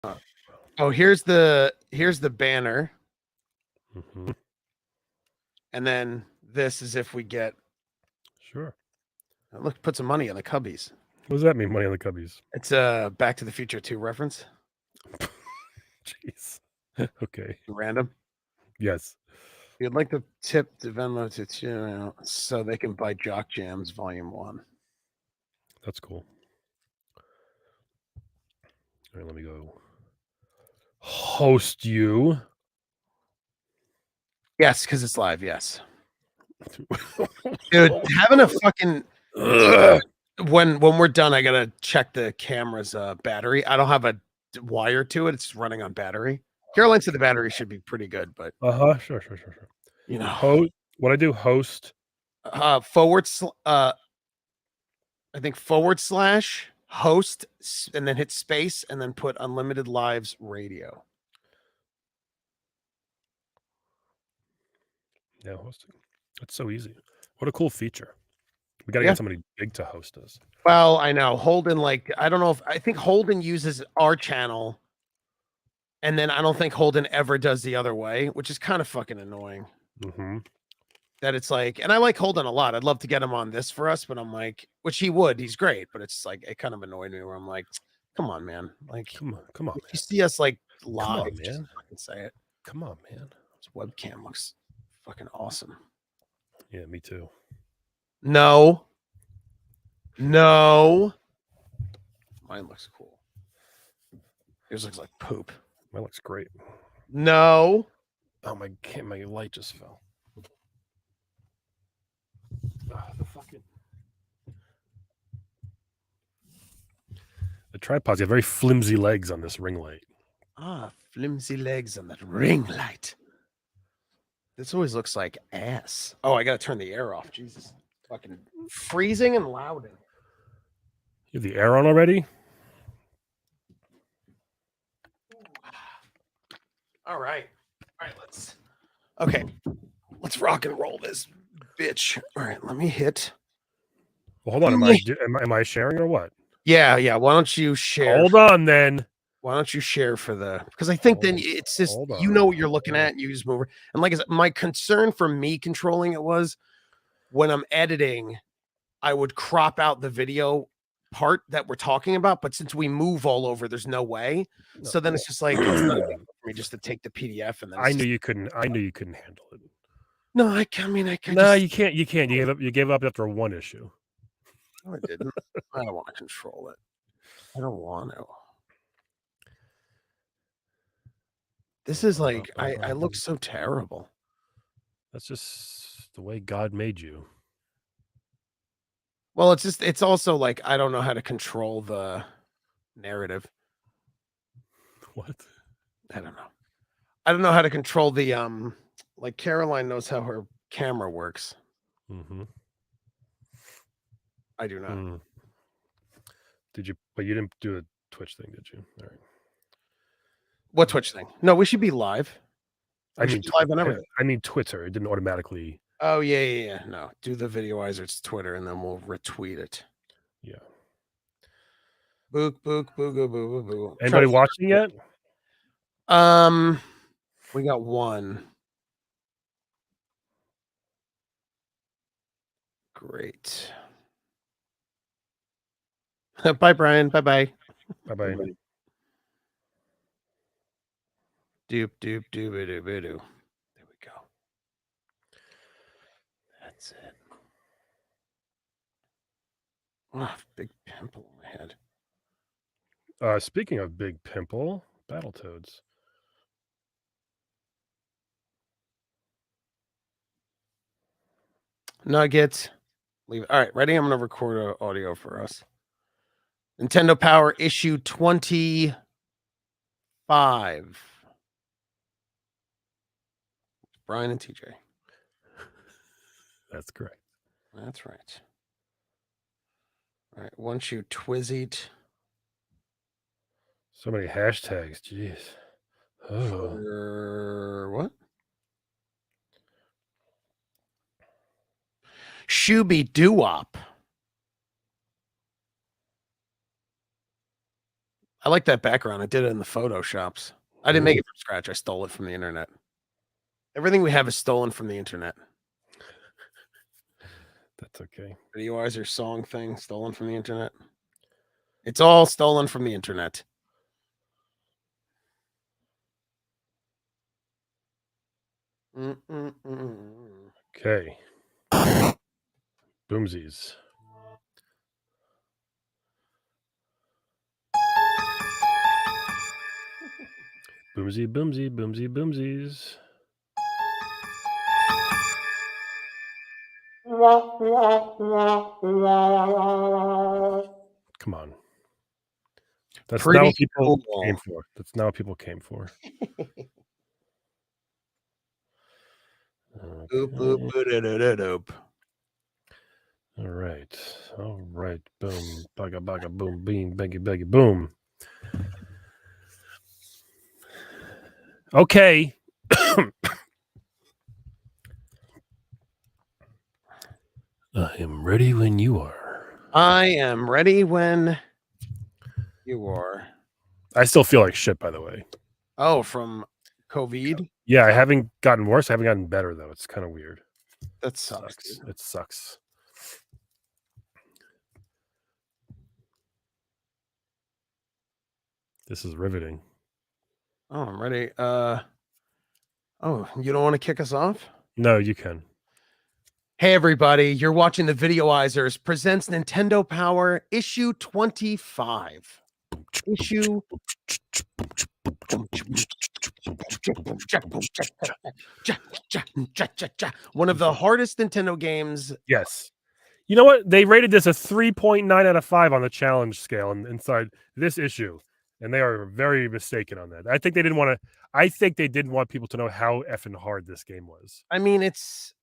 Oh, here's the banner, and then this is if we get. Sure. Look, put some money on the Cubbies. What does that mean, money on the Cubbies? It's a Back to the Future 2 reference. Jeez. Okay. Random. Yes. You'd like to tip the Venmo to so they can buy Jock Jams Volume 1. That's cool. All right, let me go host you. Yes, because it's live. Yes, dude, having a fucking when we're done, I gotta check the camera's battery. I don't have a wire to it; it's running on battery. Caroline said the battery should be pretty good, but Sure. you know, what I do host I think / host and then hit space and then put unlimited lives radio. Yeah, hosting. It's so easy. What a cool feature. We got to Yeah. get somebody big to host us. Well, I know Holden. I don't know if I think Holden uses our channel, and then I don't think Holden ever does the other way, which is kind of fucking annoying. That it's like, and I like Holden a lot. I'd love to get him on this for us, but I'm like, which he would. He's great, but it's like it kind of annoyed me where I'm like, come on, man. Like, come on, man. You see us like live, come on, man. just fucking say it. Come on, man. This webcam looks fucking awesome. Yeah, me too. No. Mine looks cool. Yours looks like poop. Mine looks great. No. Oh my light just fell. The fucking the tripod's got very flimsy legs on this ring light. Flimsy legs on that ring light. This always looks like ass. Oh, I gotta turn the air off. Jesus. Fucking freezing and loud. You have the air on already? All right, let's rock and roll this bitch. All right, let me hit. Well, hold on. Am I sharing or what? Yeah. Why don't you share? Hold on, then. Why don't you share for because I think then it's just you know what you're looking at, and you just move over. And like I said, my concern for me controlling it was when I'm editing, I would crop out the video part that we're talking about, but since we move all over, there's no way. So then it's just like it's not for me just to take the PDF and then I knew you couldn't handle it. No, I mean I can. No, you can't. You gave up after one issue. No, I didn't. I don't want to control it. I don't want to. This is like I look so terrible. That's just the way God made you. Well, it's also like I don't know how to control the narrative. What? I don't know. I don't know how to control the like Caroline knows how her camera works. I do not. Did you? But you didn't do a Twitch thing, did you? All right. What Twitch thing? No, we should be live. I mean, live on everything. I mean, Twitter. It didn't automatically. Oh yeah. No, do the Videoizers Twitter, and then we'll retweet it. Yeah. Book, boo, boo. Anybody watching yet? We got one. Great. Bye, Brian. Bye. Bye. Doop. There we go. That's it. Oh, big pimple on my head. Speaking of big pimple, Battletoads. Nuggets. Leave it. All right, ready? I'm going to record audio for us. Nintendo Power issue 25. Brian and TJ. That's correct. That's right. All right, once you twizzied. So many hashtags. Jeez. For what? Shooby Doo-Wop. I like that background. I did it in the Photoshops. I didn't make it from scratch. I stole it from the internet. Everything we have is stolen from the internet. That's okay. Videoizers song thing stolen from the internet. It's all stolen from the internet. Okay. Boomsies. Boomsy, boomsy, boomsy, boomsies. Come on. That's not what people came for. That's not what people came for. Oop, oop, oop. All right. All right. Boom. Baga, baga, boom, beam, beggy, beggy, boom. Okay. I am ready when you are. I am ready when you are. I still feel like shit, by the way. Oh, from COVID? Yeah, I haven't gotten worse. I haven't gotten better, though. It's kind of weird. That sucks. It sucks. This is riveting. Oh, I'm ready. Oh, you don't want to kick us off? No, you can. Hey, everybody. You're watching the Videoizers presents Nintendo Power issue 25. Issue. One of the hardest Nintendo games. Yes. You know what? They rated this a 3.9 out of 5 on the challenge scale inside this issue. And they are very mistaken on that. I think they didn't want people to know how effing hard this game was. I mean, it's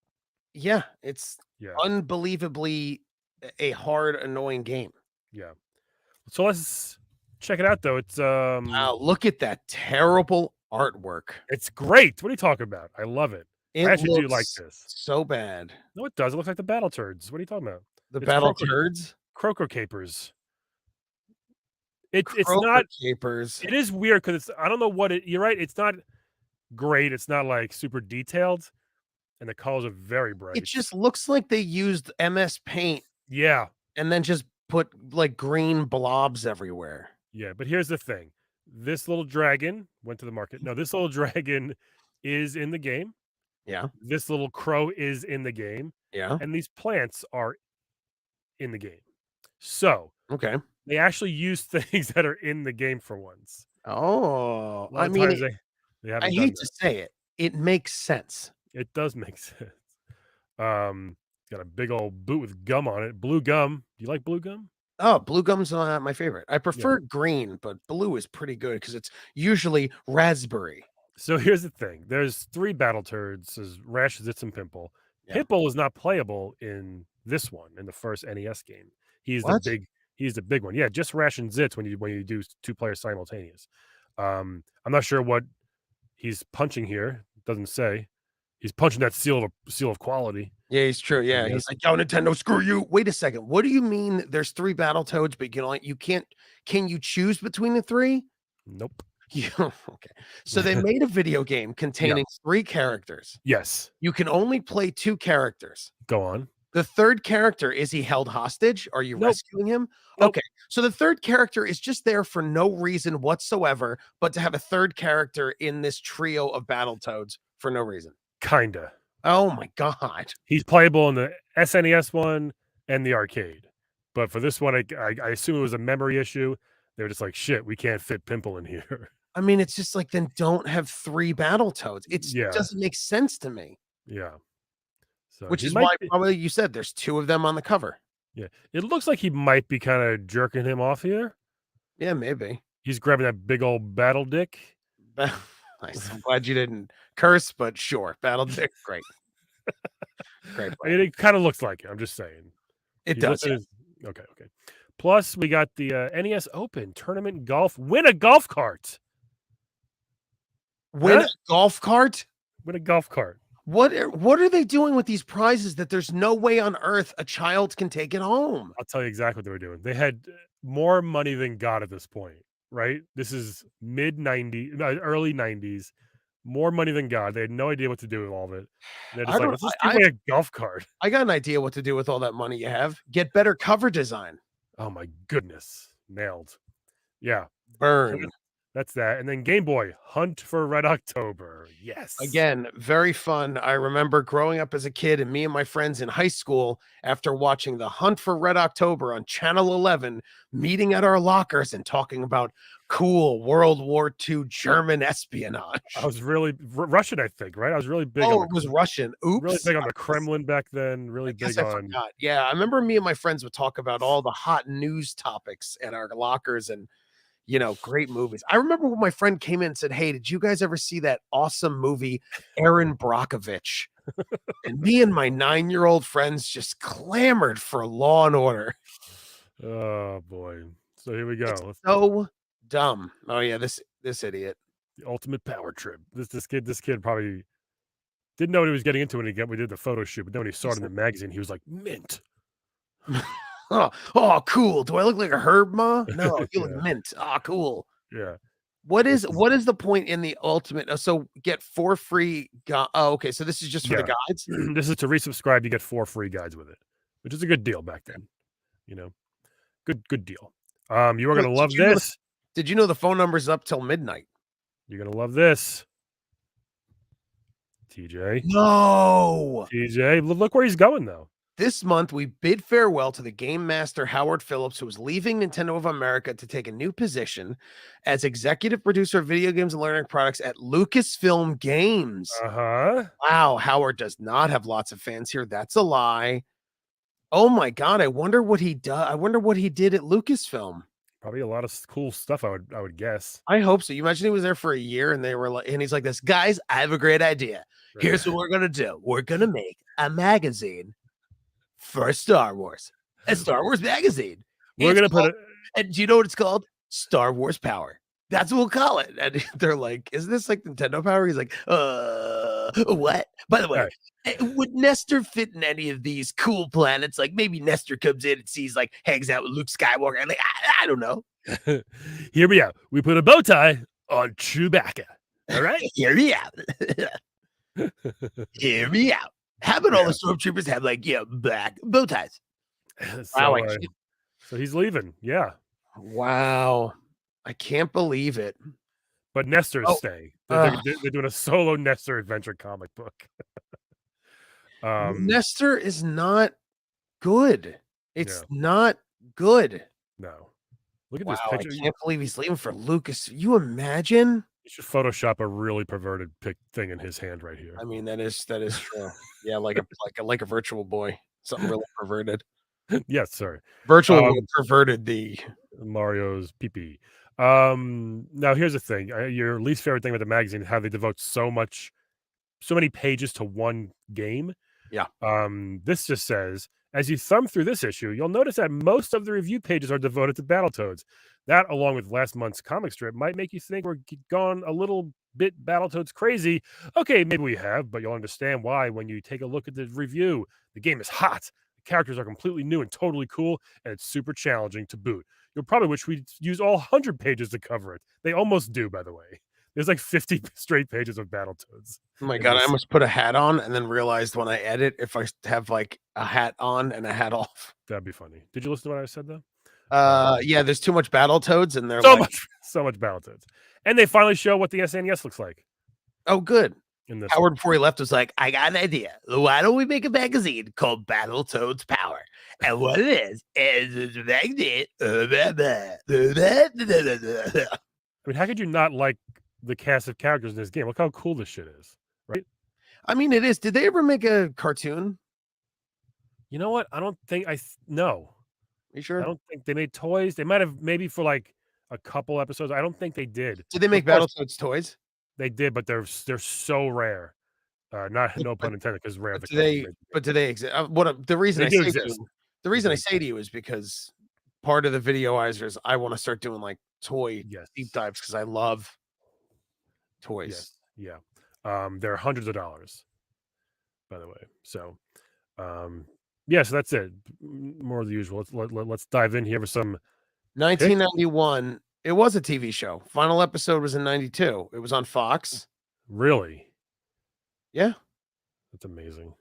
unbelievably a hard, annoying game. Yeah. So let's check it out, though. It's wow, look at that terrible artwork. It's great. What are you talking about? I love it. I actually do like this. So bad. No, it does. It looks like the Battle Turds. What are you talking about? The Battle Turds? Croaker Capers. It's not Capers. It is weird because I don't know what it. You're right. It's not great. It's not like super detailed, and the colors are very bright. It just looks like they used MS Paint. Yeah, and then just put like green blobs everywhere. Yeah, but here's the thing: this little dragon went to the market. No, this little dragon is in the game. Yeah. This little crow is in the game. Yeah. And these plants are in the game. So okay. They actually use things that are in the game for once. Oh, I mean, I hate to say it. It makes sense. It does make sense. Got a big old boot with gum on it. Blue gum. Do you like blue gum? Oh, blue gum's not my favorite. I prefer green, but blue is pretty good because it's usually raspberry. So here's the thing. There's 3 Battle Turds. There's Rash, Zitz, and Pimple. Yeah. Pimple is not playable in this one, in the first NES game. He's the big one. Yeah, just Rash and Zitz when you do 2 players simultaneous. I'm not sure what he's punching here. Doesn't say. He's punching that seal of quality. Yeah, he's true. Yeah, he's like, "Yo, Nintendo, screw you." Wait a second. What do you mean? There's 3 Battletoads, but you can't. Can you choose between the 3? Nope. Okay. So they made a video game containing 3 characters. Yes. You can only play 2 characters. Go on. The 3rd character, is he held hostage? Are you rescuing him? Nope. Okay. So the 3rd character is just there for no reason whatsoever, but to have a 3rd character in this trio of Battletoads for no reason. Kinda. Oh my God. He's playable in the SNES one and the arcade. But for this one, I assume it was a memory issue. They were just like, shit, we can't fit Pimple in here. I mean, it's just like, then don't have 3 Battletoads. It doesn't make sense to me. Yeah. So which is why probably you said there's 2 of them on the cover. Yeah. It looks like he might be kind of jerking him off here. Yeah, maybe. He's grabbing that big old battle dick. Nice. I'm glad you didn't curse, but sure. Battle dick. Great. Great. I mean, it kind of looks like it. I'm just saying. It does. Okay. Plus, we got the NES Open Tournament Golf. Win a golf cart. Win a golf cart? Win a golf cart. What are they doing with these prizes that there's no way on earth a child can take it home? I'll tell you exactly what they were doing. They had more money than God at this point. right? This is mid 90s, early 90s. More money than God. They had no idea what to do with all of it. They're I just like, don't. let's just give away a golf cart. I got an idea what to do with all that money you have. Get better cover design. Oh my goodness. Nailed. Yeah. So Burn. that's that. And then Game Boy, Hunt for Red October. Yes. Again, very fun. I remember growing up as a kid and me and my friends in high school, after watching The Hunt for Red October on Channel 11, meeting at our lockers and talking about cool World War II German espionage. I was really Russian, I think, right? I was really big on It was Russian. really Oops. big on the Kremlin back then, really I guess big I on forgot. Yeah, I remember me and my friends would talk about all the hot news topics at our lockers and great movies. I remember when my friend came in and said, "Hey, did you guys ever see that awesome movie, Aaron Brockovich?" And me and my 9-year-old friends just clamored for Law and Order. Oh boy. So here we go. It's so dumb. Oh yeah, this idiot. The ultimate power trip. This kid probably didn't know what he was getting into when we did the photo shoot, but then when he saw it in the magazine, he was like, mint. Oh, cool. Do I look like a herb, Ma? No, you look Yeah. mint. Ah, cool. Yeah. What is the point in the ultimate? So get 4 free. Okay. So this is just for the guides. This is to resubscribe. You get 4 free guides with it, which is a good deal back then. Good deal. You are gonna love this. Did you know the phone number's up till midnight? You're gonna love this, TJ. No. TJ, look where he's going though. This month, we bid farewell to the game master Howard Phillips, who is leaving Nintendo of America to take a new position as executive producer of video games and learning products at Lucasfilm Games. Wow, Howard does not have lots of fans here. That's a lie. Oh my God, I wonder what he does. I wonder what he did at Lucasfilm. Probably a lot of cool stuff, I would guess. I hope so. You imagine he was there for a year and they were like, and he's like this, guys, I have a great idea. Here's what we're gonna do. We're gonna make a magazine for Star Wars, a Star Wars magazine. We're going to put it. And do you know what it's called? Star Wars Power. That's what we'll call it. And they're like, isn't this like Nintendo Power? He's like, what? By the way, would Nestor fit in any of these cool planets? Like maybe Nestor comes in and sees like hangs out with Luke Skywalker. And like, I don't know. Hear me out. We put a bow tie on Chewbacca. All right? Hear me out. Hear me out. How about all the stormtroopers have like, black bow ties? So he's leaving. Yeah. Wow. I can't believe it. But Nestor's staying. They're doing a solo Nestor adventure comic book. Nestor is not good. It's not good. No. Look at this picture. I can't believe he's leaving for Lucas. You imagine? You should Photoshop a really perverted thing in his hand right here. I mean, that is true. Yeah, like a virtual boy. Something really perverted. Yes, sir. Virtual boy perverted the Mario's pee-pee. Now here's the thing. Your least favorite thing about the magazine is how they devote so many pages to one game. Yeah. This just says, as you thumb through this issue, you'll notice that most of the review pages are devoted to Battletoads. That, along with last month's comic strip, might make you think we're gone a little bit Battletoads crazy. Okay, maybe we have, but you'll understand why when you take a look at the review. The game is hot. The characters are completely new and totally cool, and it's super challenging to boot. You'll probably wish we'd use all 100 pages to cover it. They almost do, by the way. There's like 50 straight pages of Battletoads. Oh my God, I almost put a hat on and then realized when I edit, if I have like a hat on and a hat off. That'd be funny. Did you listen to what I said though? Yeah, there's too much Battletoads and they're so much Battletoads. And they finally show what the SNES looks like. Oh, good. In this Howard, before he left, was like, I got an idea. Why don't we make a magazine called Battletoads Power? And what it is a magazine. I mean, how could you not like the cast of characters in this game? Look how cool this shit is, right? I mean, it is. Did they ever make a cartoon? You know what? I don't think no. You sure? I don't think they made toys. They might have maybe for like a couple episodes. I don't think they did. Did they make Battletoads toys? They did, but they're so rare. No pun intended, because rare. Do they exist? The reason I say to you is because part of the Videoizers, I want to start doing like toy deep dives because I love toys. Yes. Yeah. They're hundreds of dollars, by the way. So, so that's it. More of the usual. Let's dive in here with some 1991 It was a TV show. Final episode was in 92. It was on Fox. Really? Yeah. That's amazing.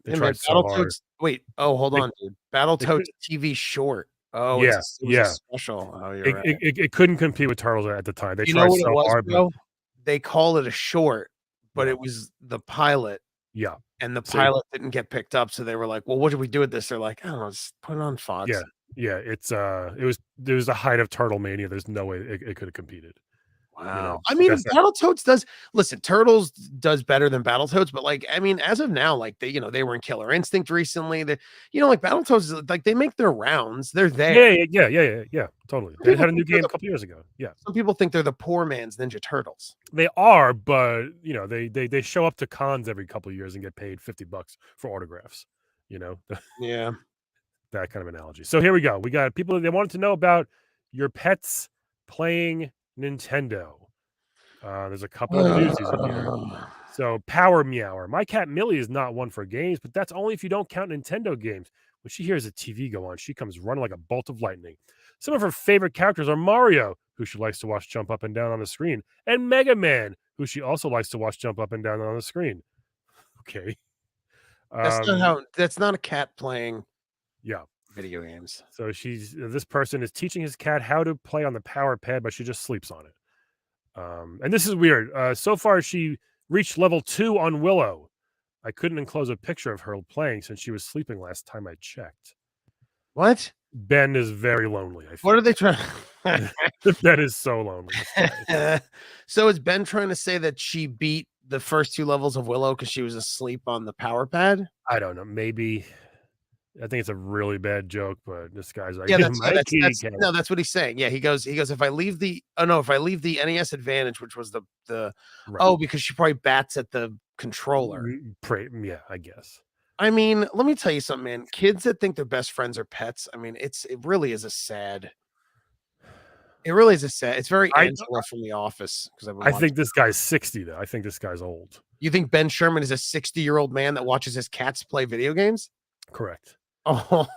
They tried so hard. Wait. Oh, hold on, dude. Battletoads TV short. Oh, yeah, it was a special. Oh, you're right. It couldn't compete with Turtles at the time. They tried so hard, bro? They call it a short, but it was the pilot. Yeah. And the pilot didn't get picked up, so they were like, "Well, what do we do with this?" They're like, "I don't know, just put it on Fox." Yeah. There was the height of Turtle Mania. There's no way it could have competed. Wow. I mean, Battletoads does listen, Turtles does better than Battletoads, but like, I mean, as of now, like they were in Killer Instinct recently. Like Battletoads, like they make their rounds. They're there. Yeah. Totally. They had a new game a couple years ago. Yeah. Some people think they're the poor man's Ninja Turtles. They are, but they show up to cons every couple of years and get paid $50 for autographs. Yeah. That kind of analogy. So here we go. We got people, they wanted to know about your pets playing Nintendo. There's a couple of doozies in here. So Power Meower. My cat Millie is not one for games, but that's only if you don't count Nintendo games. When she hears a TV go on, she comes running like a bolt of lightning. Some of her favorite characters are Mario, who she likes to watch jump up and down on the screen, and Mega Man, who she also likes to watch jump up and down on the screen. Okay. That's not a cat playing video games. So this person is teaching his cat how to play on the Power Pad, but she just sleeps on it. And this is weird. So far, she reached level 2 on Willow. I couldn't enclose a picture of her playing since she was sleeping last time I checked. What? Ben is very lonely. I think. What are they trying? Ben is so lonely. So is Ben trying to say that she beat the first 2 levels of Willow because she was asleep on the Power Pad? I don't know. Maybe. I think it's a really bad joke, but this guy's like, that's what he's saying. Yeah, he goes, if I leave the NES Advantage, which was the because she probably bats at the controller. Yeah, I guess. I mean, let me tell you something, man. Kids that think their best friends are pets. I mean, it really is a sad. It really is a sad. It's very Angela from The Office because I think this guy's 60 though. I think this guy's old. You think Ben Sherman is a 60-year-old man that watches his cats play video games? Correct. Oh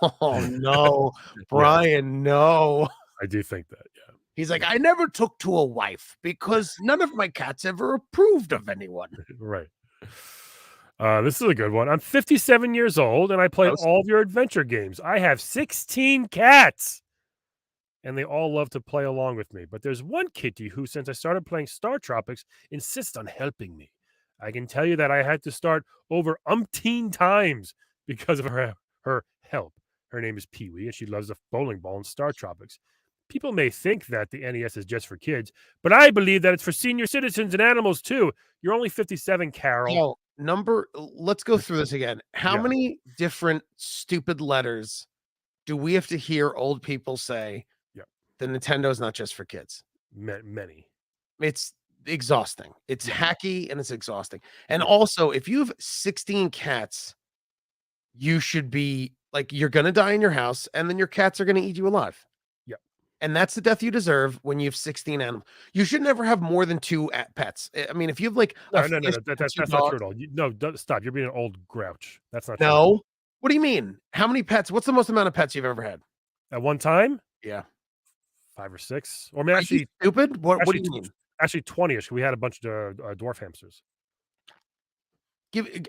no, Brian, no. I do think that, yeah. He's like, I never took to a wife because none of my cats ever approved of anyone. Right. This is a good one. I'm 57 years old and I play all of your adventure games. I have 16 cats and they all love to play along with me. But there's one kitty who, since I started playing Star Tropics, insists on helping me. I can tell you that I had to start over umpteen times because of her help. Her name is Pee-wee, and she loves the bowling ball in Star Tropics. People may think that the NES is just for kids, but I believe that it's for senior citizens and animals too. You're only 57, Carol. Let's go through this again. How many different stupid letters do we have to hear old people say? The Nintendo is not just for kids. Many. It's exhausting. It's hacky and it's exhausting. And also, if you have 16 cats, you should be like, you're going to die in your house and then your cats are going to eat you alive. Yeah. And that's the death you deserve when you have 16 animals. You should never have more than 2 pets. I mean, if you have like, no, that's not true at all. No, stop. You're being an old grouch. That's not true. No. What do you mean? How many pets? What's the most amount of pets you've ever had? At one time? Yeah. 5 or 6. Or maybe actually stupid. What do you mean? Actually 20ish. We had a bunch of dwarf hamsters.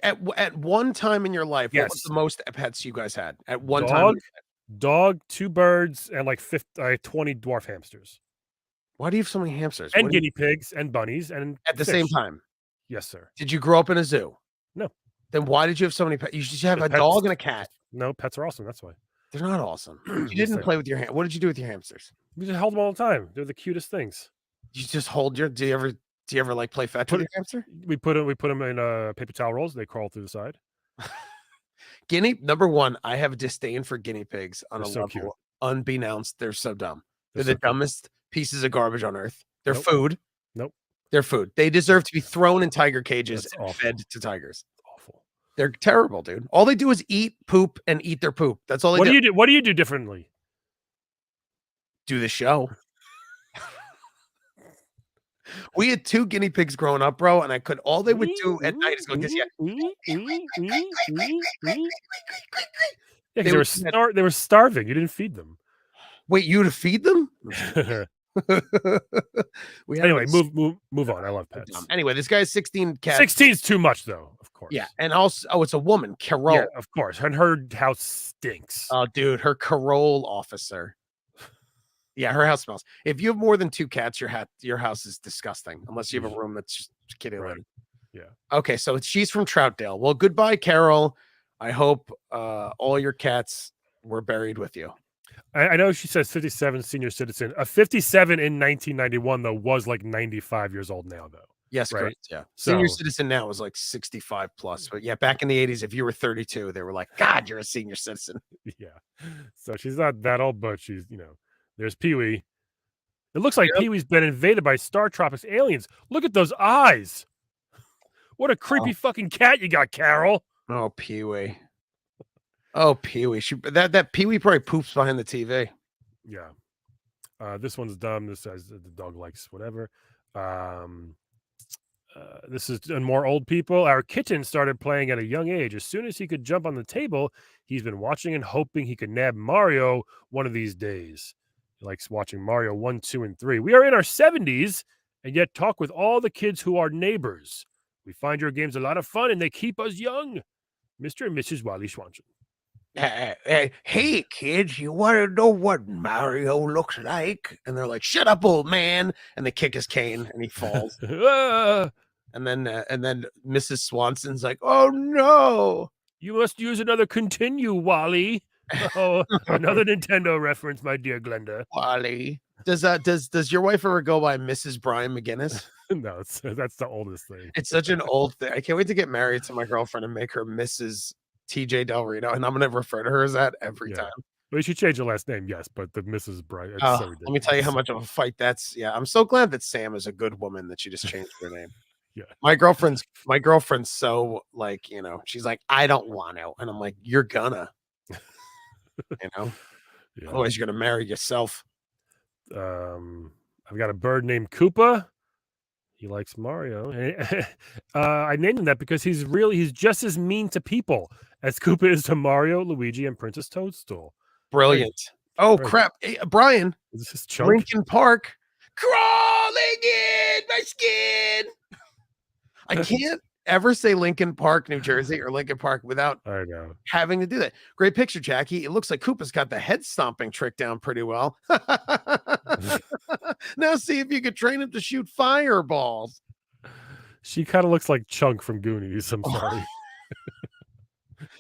At one time in your life, what was the most pets you guys had at one time? Dog, 2 birds, and like 20 dwarf hamsters. Why do you have so many hamsters? And guinea pigs and bunnies and at the same time? Yes, sir. Did you grow up in a zoo? No. Then why did you have so many pets? You should have a dog and a cat. No, pets are awesome. That's why. They're not awesome. You didn't play with your what did you do with your hamsters? We just held them all the time. They're the cutest things. You just hold your. Do you ever like play fetch with your hamster? We put them in paper towel rolls. They crawl through the side. Number one, I have a disdain for guinea pigs on a level cute. Unbeknownst. They're so dumb. They're the dumbest pieces of garbage on earth. They're food. Nope. They're food. They deserve to be thrown in tiger cages and fed to tigers. Awful. They're terrible, dude. All they do is eat, poop, and eat their poop. That's all they do. What do you do differently? Do the show. We had 2 guinea pigs growing up, bro, and all they would do at night is go get they were starving. You didn't feed them. Wait, you to feed them? Anyway, move on. I love pets. Anyway, this guy's 16 cats. 16's too much, though. Of course. Yeah, and also, it's a woman, Carol. Yeah, of course. And her house stinks. Oh, dude, her Carol officer. Yeah, her house smells. If you have more than 2 cats, your house is disgusting. Unless you have a room that's just kitty litter. Yeah. Okay, so she's from Troutdale. Well, goodbye, Carol. I hope all your cats were buried with you. I know she says 57 senior citizen. A 57 in 1991 though was like 95 years old now though. Yes, right? correct. Yeah, senior citizen now is like 65 plus. But yeah, back in the 80s, if you were 32, they were like, "God, you're a senior citizen." Yeah. So she's not that old, but she's there's Pee-wee. It looks like Pee-wee's been invaded by Star Tropics aliens. Look at those eyes. What a creepy fucking cat you got, Carol. Oh, Pee-wee. Oh, Pee-wee. That Pee-wee probably poops behind the TV. Yeah. This one's dumb. This says the dog likes whatever. This is more old people. Our kitten started playing at a young age. As soon as he could jump on the table, he's been watching and hoping he could nab Mario one of these days. He likes watching Mario 1, 2, and 3. We are in our 70s and yet talk with all the kids who are neighbors. We find your games a lot of fun and they keep us young. Mr. and Mrs. Wally Swanson. Hey, kids, you want to know what Mario looks like? And they're like, "Shut up, old man." And they kick his cane and he falls. And then Mrs. Swanson's like, "Oh, no. You must use another continue, Wally." Oh, another Nintendo reference, my dear Glenda. Wally. Does your wife ever go by Mrs. Brian McGuinness? No, that's the oldest thing. It's such an old thing. I can't wait to get married to my girlfriend and make her Mrs. TJ Del Reno, and I'm gonna refer to her as that every time. Well, you should change your last name, yes, but the Mrs. Brian. Let me tell you how much of a fight that's. Yeah, I'm so glad that Sam is a good woman that she just changed her name. Yeah, my girlfriend's so like she's like, "I don't want to," and I'm like, "You're gonna," Otherwise you're gonna marry yourself. I've got a bird named Koopa. He likes Mario. I named him that because he's just as mean to people as Koopa is to Mario, Luigi, and Princess Toadstool. Brilliant. Oh, crap. Hey, Brian. Is this Chunk? Lincoln Park. Crawling in my skin. I can't ever say Lincoln Park, New Jersey, or Lincoln Park without having to do that. Great picture, Jackie. It looks like Koopa's got the head stomping trick down pretty well. Now see if you could train him to shoot fireballs. She kind of looks like Chunk from Goonies. I'm sorry.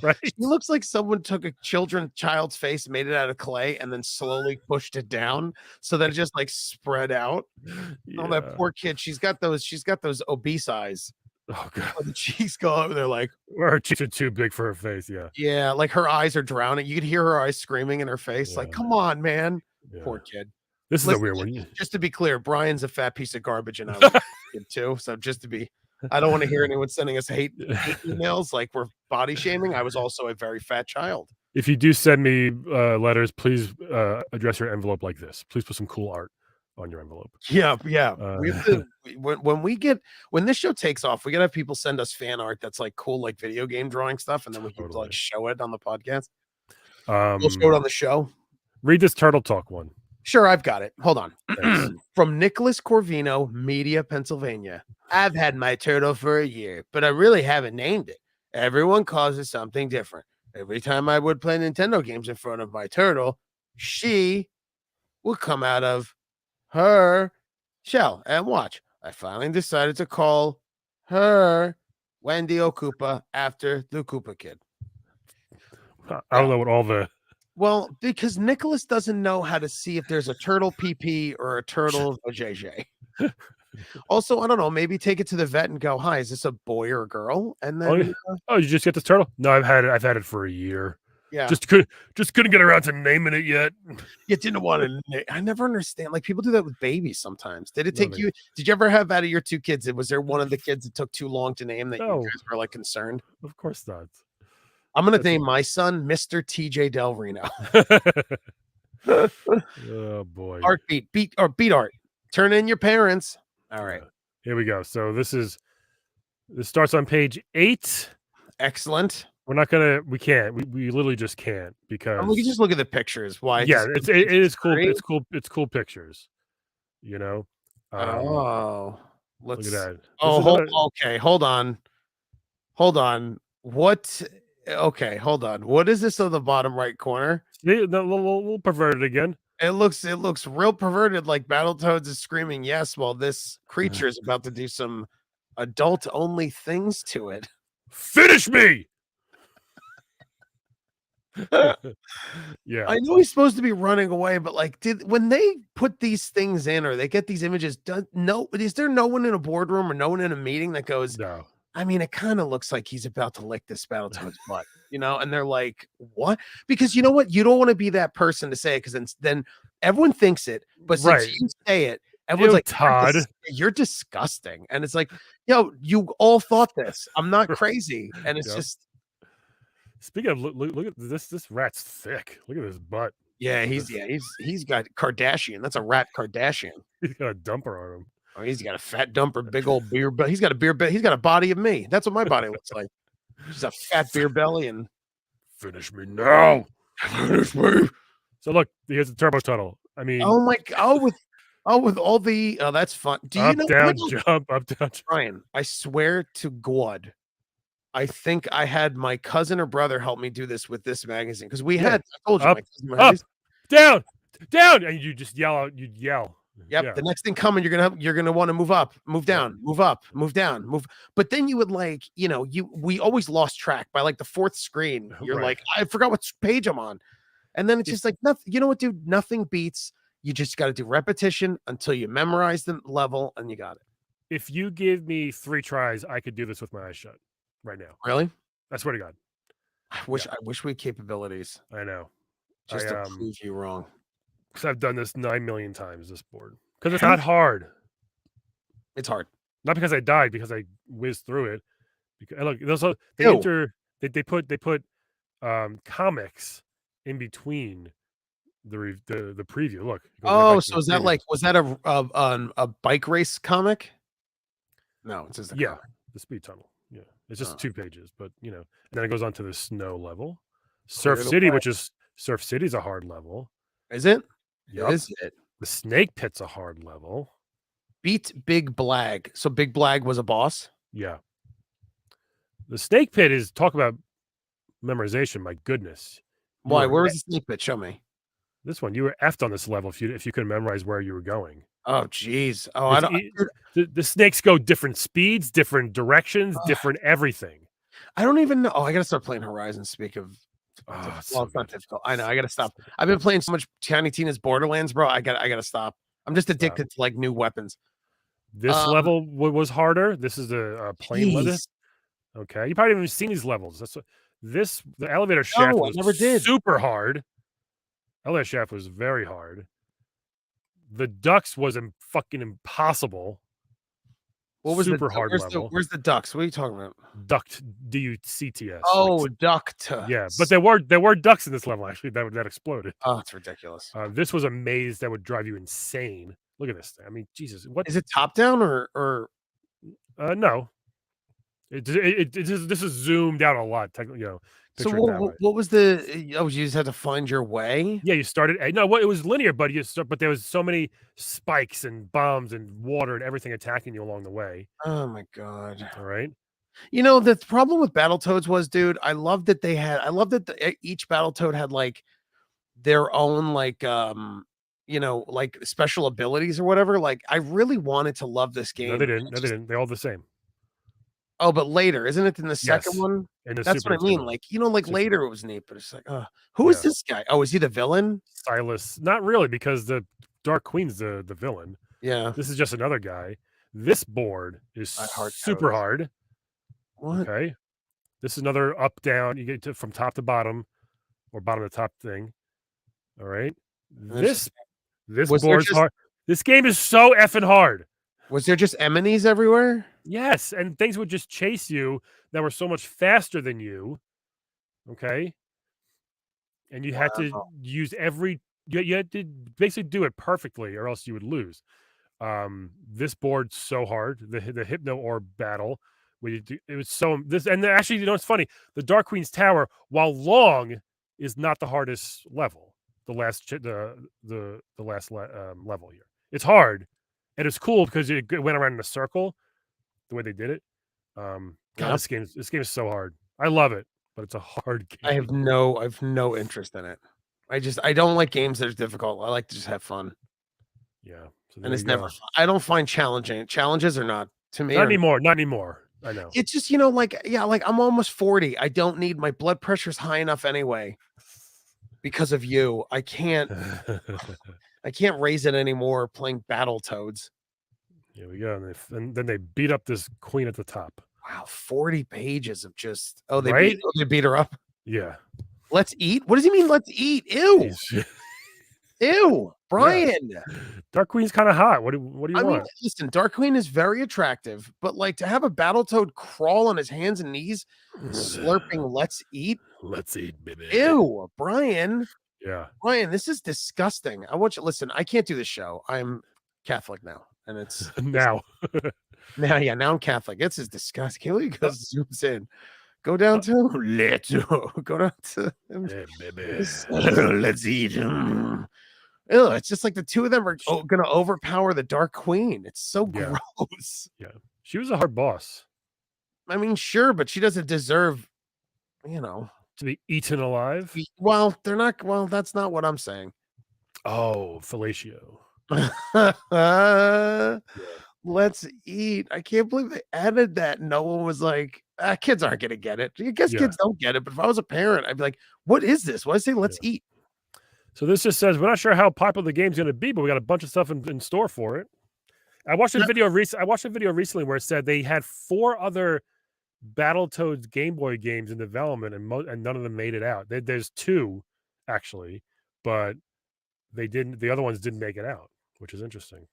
Right? She looks like someone took a child's face, made it out of clay, and then slowly pushed it down so that it just like spread out. Yeah. Oh, that poor kid. She's got those obese eyes. Oh god. The cheeks go over there like her cheeks are too big for her face. Yeah, like her eyes are drowning. You could hear her eyes screaming in her face. Like, come on, man. Poor kid. This is a weird one. Just to be clear, Brian's a fat piece of garbage, and I was a kid too. So I don't want to hear anyone sending us hate emails like we're body shaming. I was also a very fat child. If you do send me letters, please address your envelope like this. Please put some cool art on your envelope. Yeah. We have to, when this show takes off, we gotta have people send us fan art that's like cool, like video game drawing stuff, and then we can like show it on the podcast. We'll show it on the show. Read this Turtle Talk one. Sure, I've got it. Hold on. From Nicholas Corvino, Media, Pennsylvania. I've had my turtle for a year, but I really haven't named it. Everyone calls it something different. Every time I would play Nintendo games in front of my turtle, she would come out of her shell and watch. I finally decided to call her Wendy O'Koopa after the Koopa Kid. I don't know what all the... Well, because Nicholas doesn't know how to see if there's a turtle PP or a turtle JJ. Also, I don't know, maybe take it to the vet and go, "Hi, is this a boy or a girl?" And then you just get this turtle? No, I've had it for a year. Yeah. Just couldn't get around to naming it yet. You didn't want to I never understand. Like people do that with babies sometimes. Did you ever have out of your 2 kids? Was there one of the kids that took too long to name that you guys were like concerned? Of course not. I'm gonna name my son Mr. TJ Del Reno. Oh boy. Beat art. Turn in your parents. All right. Here we go. So this starts on page 8. Excellent. We're not gonna. We can't. We literally just can't I mean, we can because just look at the pictures. Why? yeah, Just it is cool. great. It's cool pictures. You know. Oh, Look at let's. that. This Oh, is another. okay. Hold on. Hold on. What? Okay, hold on. What is this on the bottom right corner? See, the little perverted again. It looks real perverted, like Battletoads is screaming yes while this creature is about to do some adult only things to it. Finish me. Yeah. I know he's supposed to be running away, but like, when they put these things in or they get these images done, is there no one in a boardroom or no one in a meeting that goes, No. I mean, it kind of looks like he's about to lick this Battletoad's butt, and they're like, what? Because you know what? You don't want to be that person to say it because then everyone thinks it. But since Right. you say it, everyone's Ew, like, Todd. You're disgusting. And it's like, yo, you all thought this. I'm not crazy. And it's Yep. just, Speaking of look at this. This rat's thick. Look at his butt. yeah, he's got Kardashian. That's a rat Kardashian. He's got a dumper on him. Oh, he's got a fat dumper, big old beer belly. He's got a beer belly. He's got a body of me. That's what my body looks like. Just a fat beer belly and finish me now. Finish me. So look, here's the turbo tunnel. I mean, oh my god, with all the that's fun. Do you up, know down, jump, up, down. Ryan, I swear to God, I think I had my cousin or brother help me do this with this magazine because we had. I told you, up, my cousin up, down, and you just yell out. You'd yell. Yep. Yeah. The next thing coming, you're gonna want to move up, move down, move up, move down, move. But then you would we always lost track by like the fourth screen. You're Right. like, I forgot what page I'm on, and then it's just like nothing. You know what, dude? Nothing beats. You just got to do repetition until you memorize the level, and you got it. If you give me 3 tries, I could do this with my eyes shut right now. Really? I swear to God. I wish we had capabilities. I know. Just to prove you wrong. Because I've done this 9 million times, this board. Because it's not hard. It's hard. Not because I died, because I whizzed through it. Because look, they put comics in between the preview. Look. Oh, so is that was that a bike race comic? No, it's just a comic. The speed tunnel. Yeah, it's just 2 pages, but and then it goes on to the snow level, Surf City, Surf City's a hard level. Is it? Yep. Is it? The Snake Pit's a hard level. Beat Big Blag. So Big Blag was a boss? Yeah. The Snake Pit is talk about memorization. My goodness. Why? Where was the Snake Pit? Show me. This one. You were effed on this level if you could memorize where you were going. Oh, geez. Oh, I don't. The snakes go different speeds, different directions, different everything. I don't even know. Oh, I gotta start playing Horizon. Speak of. It's not difficult. I know. I gotta stop. I've been playing so much Tiny Tina's Borderlands, bro. I gotta stop. I'm just addicted to like new weapons. This level was harder. This is a plain level. Okay, you probably haven't even seen these levels. The elevator shaft was super hard. Elevator shaft was very hard. The ducks was fucking impossible. What was super hard level? Where's the ducks? What are you talking about? Duct, DUCTS. Oh, duct. Yeah, but there were ducks in this level actually that exploded. Oh, it's ridiculous. This was a maze that would drive you insane. Look at this thing. I mean, Jesus, what is it? Top down or? No. This is zoomed out a lot. So what was the? Oh, you just had to find your way. Yeah, you started. No, it was linear, but but there was so many spikes and bombs and water and everything attacking you along the way. Oh my God! All right. The problem with Battletoads was, dude, I love that each Battletoad had like their own like like special abilities or whatever. Like I really wanted to love this game. No, they didn't. They're all the same. Oh, but later, isn't it in the second one? That's what I mean. Like, later it was neat, but it's like, who is this guy? Oh, is he the villain? Silas. Not really, because the Dark Queen's the villain. Yeah. This is just another guy. This board is super hard. What? Okay. This is another up, down. You get from top to bottom or bottom to top thing. All right. This board's hard. This game is so effing hard. Was there just enemies everywhere? Yes, and things would just chase you that were so much faster than you. Okay. And you had to use you had to basically do it perfectly or else you would lose. This board's so hard. The Hypno Orb battle It was so this, and actually, it's funny. The Dark Queen's Tower, while long, is not the hardest level. The last level here. It's hard, and it's cool because it went around in a circle. The way they did it. God, this game is so hard. I love it, but it's a hard game. I have no interest in it. I don't like games that are difficult. I like to just have fun. Yeah, and it's never fun. I don't find challenges are not to me. Not anymore. I know. It's just, like I'm almost 40. I don't need, my blood pressure's high enough anyway. Because of you, I can't raise it anymore playing Battletoads. Here we go. And then they beat up this queen at the top. Wow, 40 pages of just they beat her up. Yeah. Let's eat. What does he mean? Let's eat. Ew. Ew, Brian. Yeah. Dark Queen's kind of hot. What do you want? Listen, Dark Queen is very attractive, but like to have a Battletoad crawl on his hands and knees, slurping "Let's eat." Let's eat, baby. Ew, Brian. Yeah, Brian, this is disgusting. I want you. Listen, I can't do this show. I'm Catholic now, and it's now. Now I'm Catholic. This is disgusting. Can't believe because zooms in. Go down to let's go down to hey, baby. Let's eat. Ew, it's just like the two of them are going to overpower the Dark Queen. It's so gross. Yeah, she was a hard boss. I mean, sure, but she doesn't deserve, to be eaten alive. Well, they're not. Well, that's not what I'm saying. Oh, fellatio. Let's eat. I can't believe they added that. No one was like, kids aren't going to get it. I guess kids don't get it. But if I was a parent, I'd be like, what is this? Why does it say let's eat? So this just says, we're not sure how popular the game's going to be, but we got a bunch of stuff in store for it. I watched a video recently where it said they had 4 other Battletoads Game Boy games in development, and none of them made it out. There's 2, actually, but they didn't. The other ones didn't make it out, which is interesting.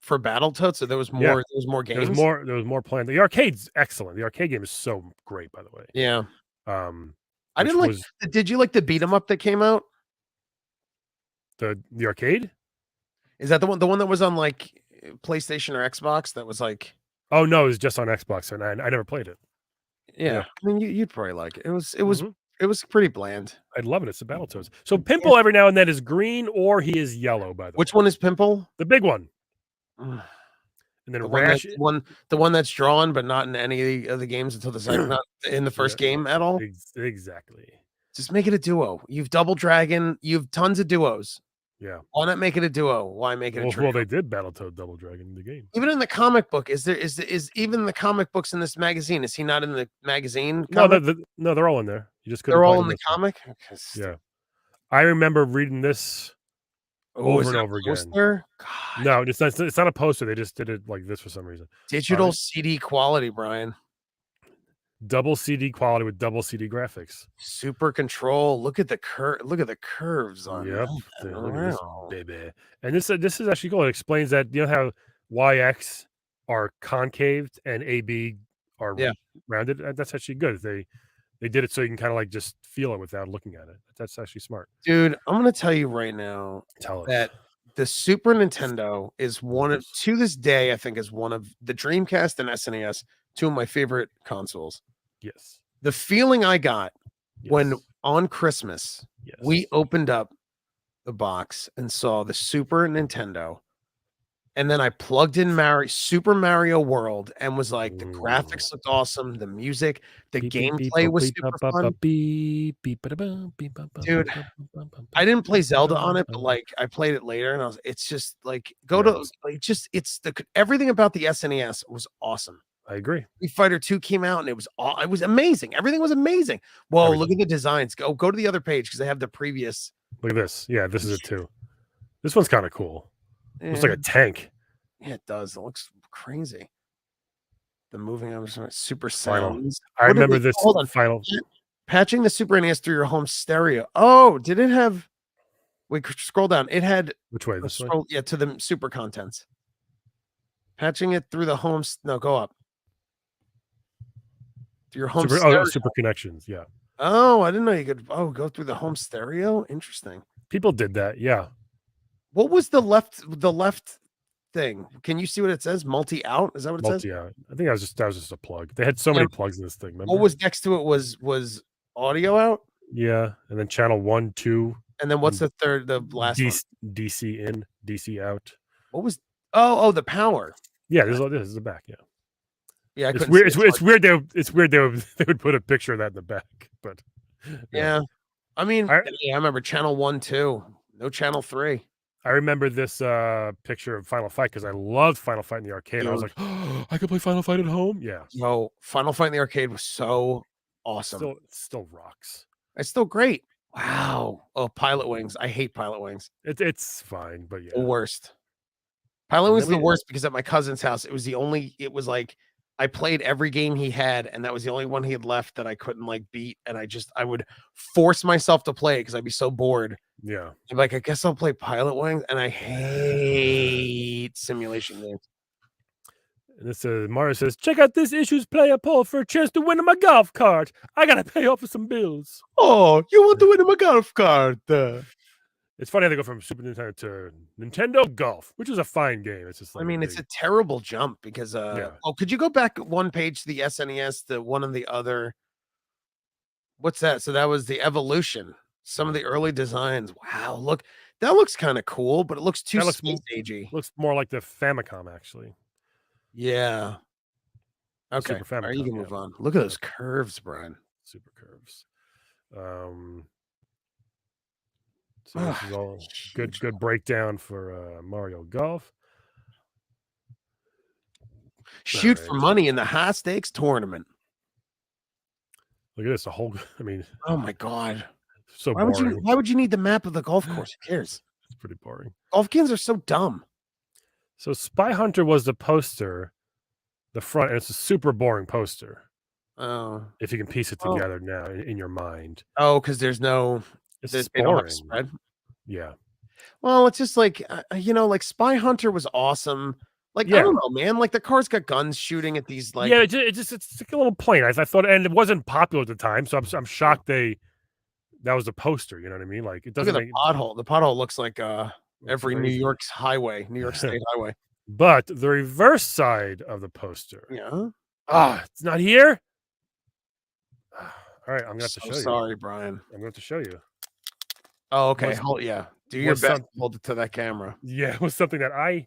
For Battletoads, so there was more. Yeah. There was more games. There was more planned. The arcade's excellent. The arcade game is so great, by the way. Yeah. I didn't like. Did you like the beat 'em up that came out? The arcade? Is that the one that was on like PlayStation or Xbox? That was like. Oh no, it was just on Xbox, and I never played it. Yeah. I mean, you'd probably like it. It was pretty bland. I'd love it. It's a Battletoads. So Pimple every now and then is green or he is yellow. By the way, which one is Pimple? The big one. And then Rash, the one that's drawn, but not in any of the games until the second, not in the first game at all. Exactly. Just make it a duo. You've Double Dragon. You've tons of duos. Yeah. Why not make it a duo? Why make it a trio? Well, they did Battletoad Double Dragon in the game. Even in the comic book, is even the comic books in this magazine? Is he not in the magazine? No, they're all in there. You just couldn't. They're all in the comic. Yeah, I remember reading this over and over again. God. No, it's not a poster. They just did it like this for some reason. Digital CD quality, Brian. Double CD quality with double CD graphics. Super control. Look at the curves on. Yep. Look at this baby. And this is actually cool. It explains that how YX are concaved and AB are rounded. That's actually good. They did it so you can kind of like just feel it without looking at it. That's actually smart. Dude, I'm gonna tell you right now that the Super Nintendo is to this day, I think, is one of the Dreamcast and SNES, 2 of my favorite consoles. Yes. The feeling I got when on Christmas we opened up the box and saw the Super Nintendo, and then I plugged in Super Mario World and was like, the graphics looked awesome, the music, the gameplay was super fun. Dude, I didn't play Zelda on it, but like I played it later, and it's just like everything about the SNES was awesome. I agree. Street Fighter 2 came out and it was amazing. Everything was amazing. Well, look at the designs. Go to the other page because they have the previous. Look at this. Yeah, this is it too. This one's kind of cool. Looks like a tank. Yeah, it does. It looks crazy. The moving super sounds. I remember this. Hold on. Final. Patching the Super NES through your home stereo. Oh, did it have? Wait, scroll down. It had. Which way? This way? Yeah, to the super contents. Patching it through the home. No, go up. Your home super connections, yeah. Oh, I didn't know you could go through the home stereo. Interesting. People did that, yeah. What was the left thing? Can you see what it says? Multi out? Is that what it says? Multi-out. I think that was just a plug. They had so many plugs in this thing, remember? What was next to it was audio out? Yeah, and then channel 1, 2. And then what's the last one? DC in, DC out. What was the power. Yeah, this is the back, yeah. Yeah, I it's couldn't weird. see It's weird. They would put a picture of that in the back, but yeah. I mean, I remember channel 1, 2, no channel 3. I remember this picture of Final Fight because I loved Final Fight in the arcade. I was like, oh, I could play Final Fight at home. Yeah. No, Final Fight in the arcade was so awesome. Still rocks. It's still great. Wow. Oh, Pilot Wings. I hate Pilot Wings. It's fine, but yeah. The worst. Pilot Wings was the worst because at my cousin's house, it was like I played every game he had, and that was the only one he had left that I couldn't like beat. And I would force myself to play because I'd be so bored. Yeah. I'm like, I guess I'll play Pilot Wings, and I hate simulation games. And this Mario says, check out this issue's player poll for a chance to win my golf cart. I gotta pay off for some bills. Oh, you want to win my golf cart? It's funny how they go from Super Nintendo to Nintendo Golf, which is a fine game. It's just like it's a terrible jump because could you go back one page to the SNES, the one and the other? What's that? So that was the Evolution. Some of the early designs. Wow, look, that looks kind of cool, but it looks too space-agey. Looks more like the Famicom, actually. Yeah. Okay. Super Famicom, you can move on. Look at those curves, Brian. Super curves. So this is all good breakdown for Mario Golf. Shoot for money in the high stakes tournament. Look at this. A whole. I mean. Oh my god. So boring. Why would you need the map of the golf course? Who cares? It's pretty boring. Golf games are so dumb. So Spy Hunter was the poster, the front, and it's a super boring poster. Oh. If you can piece it together now in your mind. Oh, because there's no. It's boring. Spread. Yeah. Well, it's just like like Spy Hunter was awesome. Like I don't know, man. Like the car's got guns shooting at these. Like it's like a little plain. I thought, and it wasn't popular at the time, so I'm shocked that was a poster. You know what I mean? Like it doesn't. Look at the pothole. The pothole looks like every New York State highway. But the reverse side of the poster. Yeah. It's not here. All right, I'm gonna have to show you. Sorry, Brian. I'm gonna have to show you. Oh, okay. Do your best to hold it to that camera. Yeah, it was something that I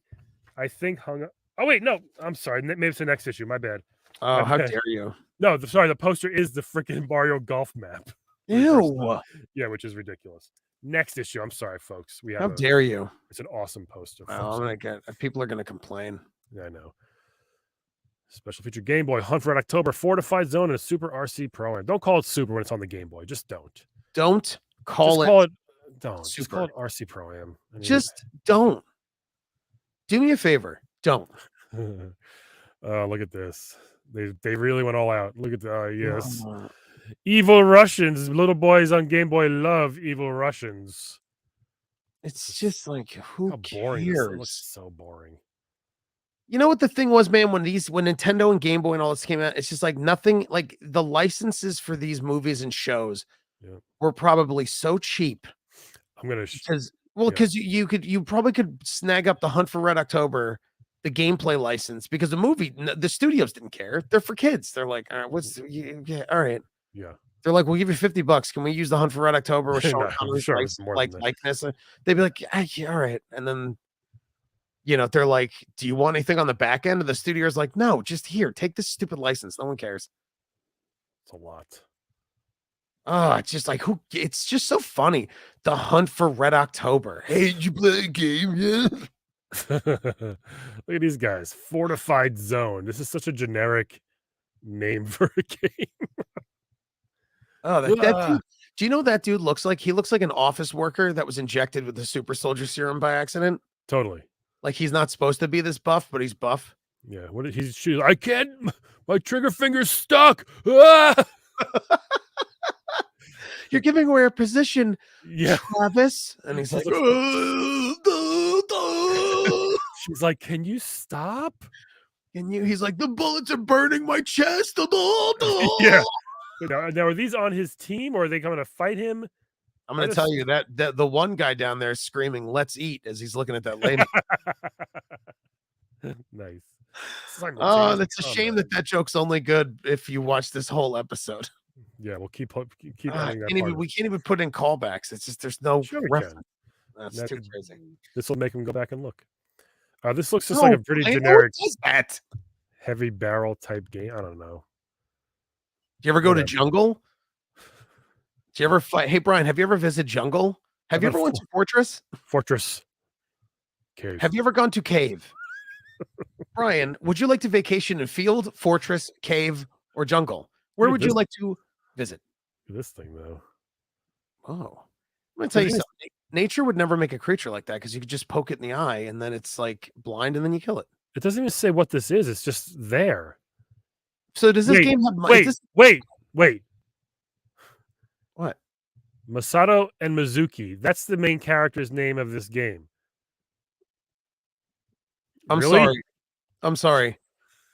think hung up. Oh wait, no, I'm sorry. Maybe it's the next issue. My bad. Oh, how dare you? No, sorry. The poster is the freaking Mario Golf map. Ew. Yeah, which is ridiculous. Next issue. I'm sorry, folks. How dare you? It's an awesome poster. Oh, people are gonna complain. Yeah, I know. Special feature Game Boy Hunt for Red October, Fortified Zone, and a Super RC Pro. And don't call it Super when it's on the Game Boy. Just don't. Don't call it. Don't. Just call it RC Pro Am. Just don't. Do me a favor. Don't. Look at this. They really went all out. Look at the yes. Evil Russians. Little boys on Game Boy love Evil Russians. It's just like who boring cares? It looks so boring. You know what the thing was, man, when Nintendo and Game Boy and all this came out, it's just like nothing, like the licenses for these movies and shows were probably so cheap. I'm gonna because you probably could snag up the Hunt for Red October, the gameplay license, because the studios didn't care. They're for kids. They're like, all right, all right. Yeah. They're like, we'll give you $50. Can we use the Hunt for Red October with Sean Connery's likeness? They'd be like, yeah, all right. And then, they're like, do you want anything on the back end? And the studio's like, no, just here, take this stupid license. No one cares. It's a lot. Oh, it's just like it's just so funny. The Hunt for Red October. Hey, did you play a game yet? Look at these guys. Fortified Zone. This is such a generic name for a game. Oh, that dude. Do you know what that dude looks like? He looks like an office worker that was injected with the super soldier serum by accident. Totally. Like he's not supposed to be this buff, but he's buff. Yeah. She's I can't. My trigger finger's stuck. Ah! You're giving away our position, yeah, Travis. And he's like, she's like, can you stop? He's like, the bullets are burning my chest. Yeah. Now, are these on his team or are they coming to fight him? I'm going to tell you that the one guy down there is screaming, "Let's eat," as he's looking at that lady. Nice. Oh, it's a shame that joke's only good if you watch this whole episode. Yeah, we'll keep ending that part. We can't even put in callbacks. It's just there's no reference. That's too crazy. This will make him go back and look. This looks just like a pretty generic heavy barrel type game. I don't know. Do you ever go to Jungle? Do you ever fight? Hey, Brian, have you ever visited Jungle? Have you ever went to Fortress? Fortress. Cave. Have you ever gone to Cave? Brian, would you like to vacation in Field, Fortress, Cave, or Jungle? Where would you like to visit? This thing, though. Oh. I'm going to tell you something. Nature would never make a creature like that because you could just poke it in the eye and then it's like blind and then you kill it. It doesn't even say what this is. It's just there. So does this game have... Wait. What? Masato and Mizuki. That's the main character's name of this game. I'm sorry.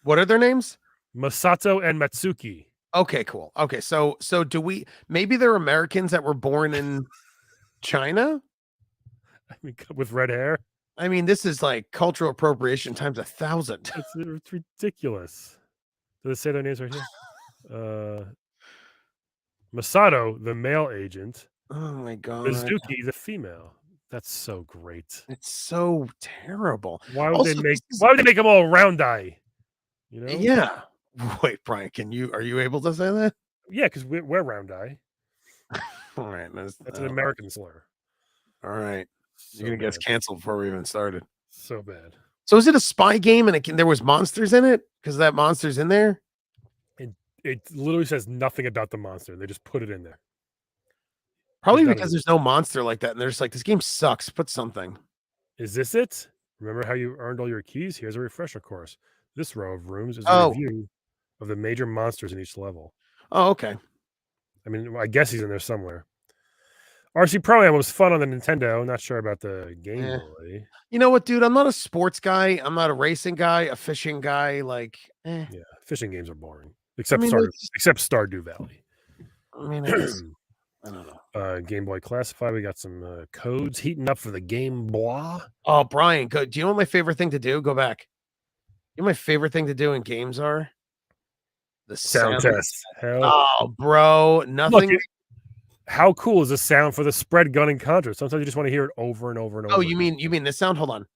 What are their names? Masato and Matsuki. Okay, cool. Okay, so do we... Maybe they're Americans that were born in China? I mean, with red hair? I mean, this is like cultural appropriation times 1,000. It's ridiculous. Do they say their names right here? Masato, the male agent. Oh my god. Mizuki, the female. That's so great. It's so terrible. Why would they make them all round eye? You know? Yeah. Wait, Brian, are you able to say that? Yeah, because we're round eye. All right. That's an American slur. All right. You're going to get us canceled before we even started. So bad. So is it a spy game and there was monsters in it? Because that monster's in there? It literally says nothing about the monster. They just put it in there. Probably because there's no monster like that. And they're just like, this game sucks. Put something. Is this it? Remember how you earned all your keys? Here's a refresher course. This row of rooms is a review of the major monsters in each level. Oh, okay. I mean, I guess he's in there somewhere. RC Pro-Am was fun on the Nintendo. Not sure about the Game Boy. You know what, dude? I'm not a sports guy. I'm not a racing guy, a fishing guy. Like, yeah, fishing games are boring. Except Stardew Valley. I mean, I don't know. Game Boy Classified. We got some codes heating up for the Game Boy. Oh, Brian, do you know what my favorite thing to do? Go back. You know what my favorite thing to do in games are? The sound test. Oh, bro, nothing. Look, how cool is the sound for the spread gun and Contra? Sometimes you just want to hear it over and over and over. Oh, you mean this sound? Hold on.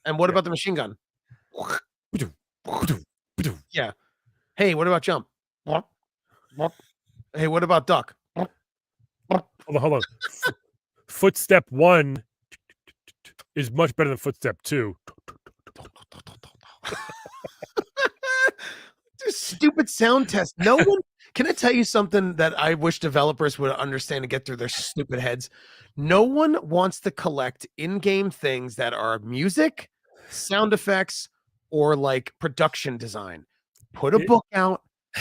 And what about the machine gun? Yeah. Hey, what about jump? Hey, what about duck? Hold on. Footstep 1 is much better than footstep 2. Stupid sound test. No one... Can I tell you something that I wish developers would understand and get through their stupid heads? No one wants to collect in-game things that are music, sound effects, or like production design. Put a book out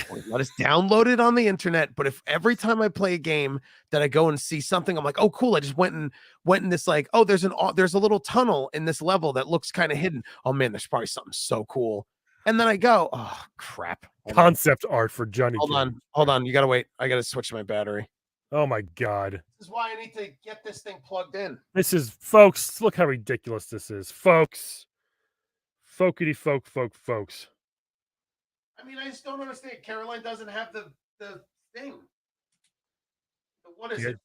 or let us download it on the internet. But if every time I play a game that I go and see something, I'm like, oh, cool. I just went in this like, oh, there's a little tunnel in this level that looks kind of hidden. Oh man, there's probably something so cool. And then I go, oh crap. Concept art for Johnny. Hold on. You gotta wait. I gotta switch my battery. Oh my god. This is why I need to get this thing plugged in. This is, folks, look how ridiculous this is. Folks. Folkity folks. I mean, I just don't understand. Caroline doesn't have the thing. What is it?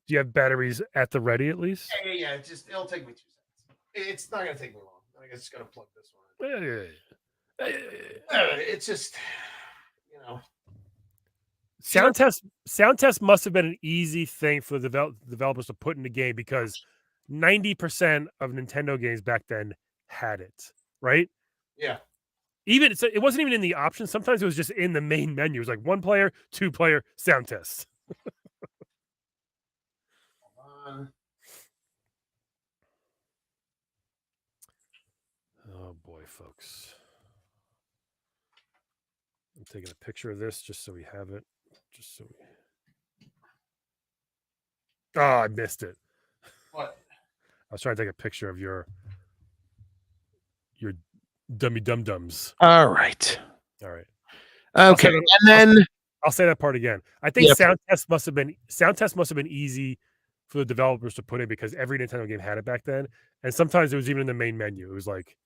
Do you have batteries at the ready at least? Yeah. It'll take me 2 seconds. It's not gonna take me long. I guess it's gonna plug this one. Yeah. It's just, Sound test must have been an easy thing for the developers to put in the game because 90% of Nintendo games back then had it, right? Yeah. It wasn't even in the options. Sometimes it was just in the main menu. It was like 1 player, 2 player, sound test. Oh boy, folks. I'm taking a picture of this just so we have it. Oh, I missed it. What? I was trying to take a picture of your dummy dum-dums. All right. Okay. And then I'll say that part again. I think sound test must have been easy for the developers to put in because every Nintendo game had it back then, and sometimes it was even in the main menu. It was like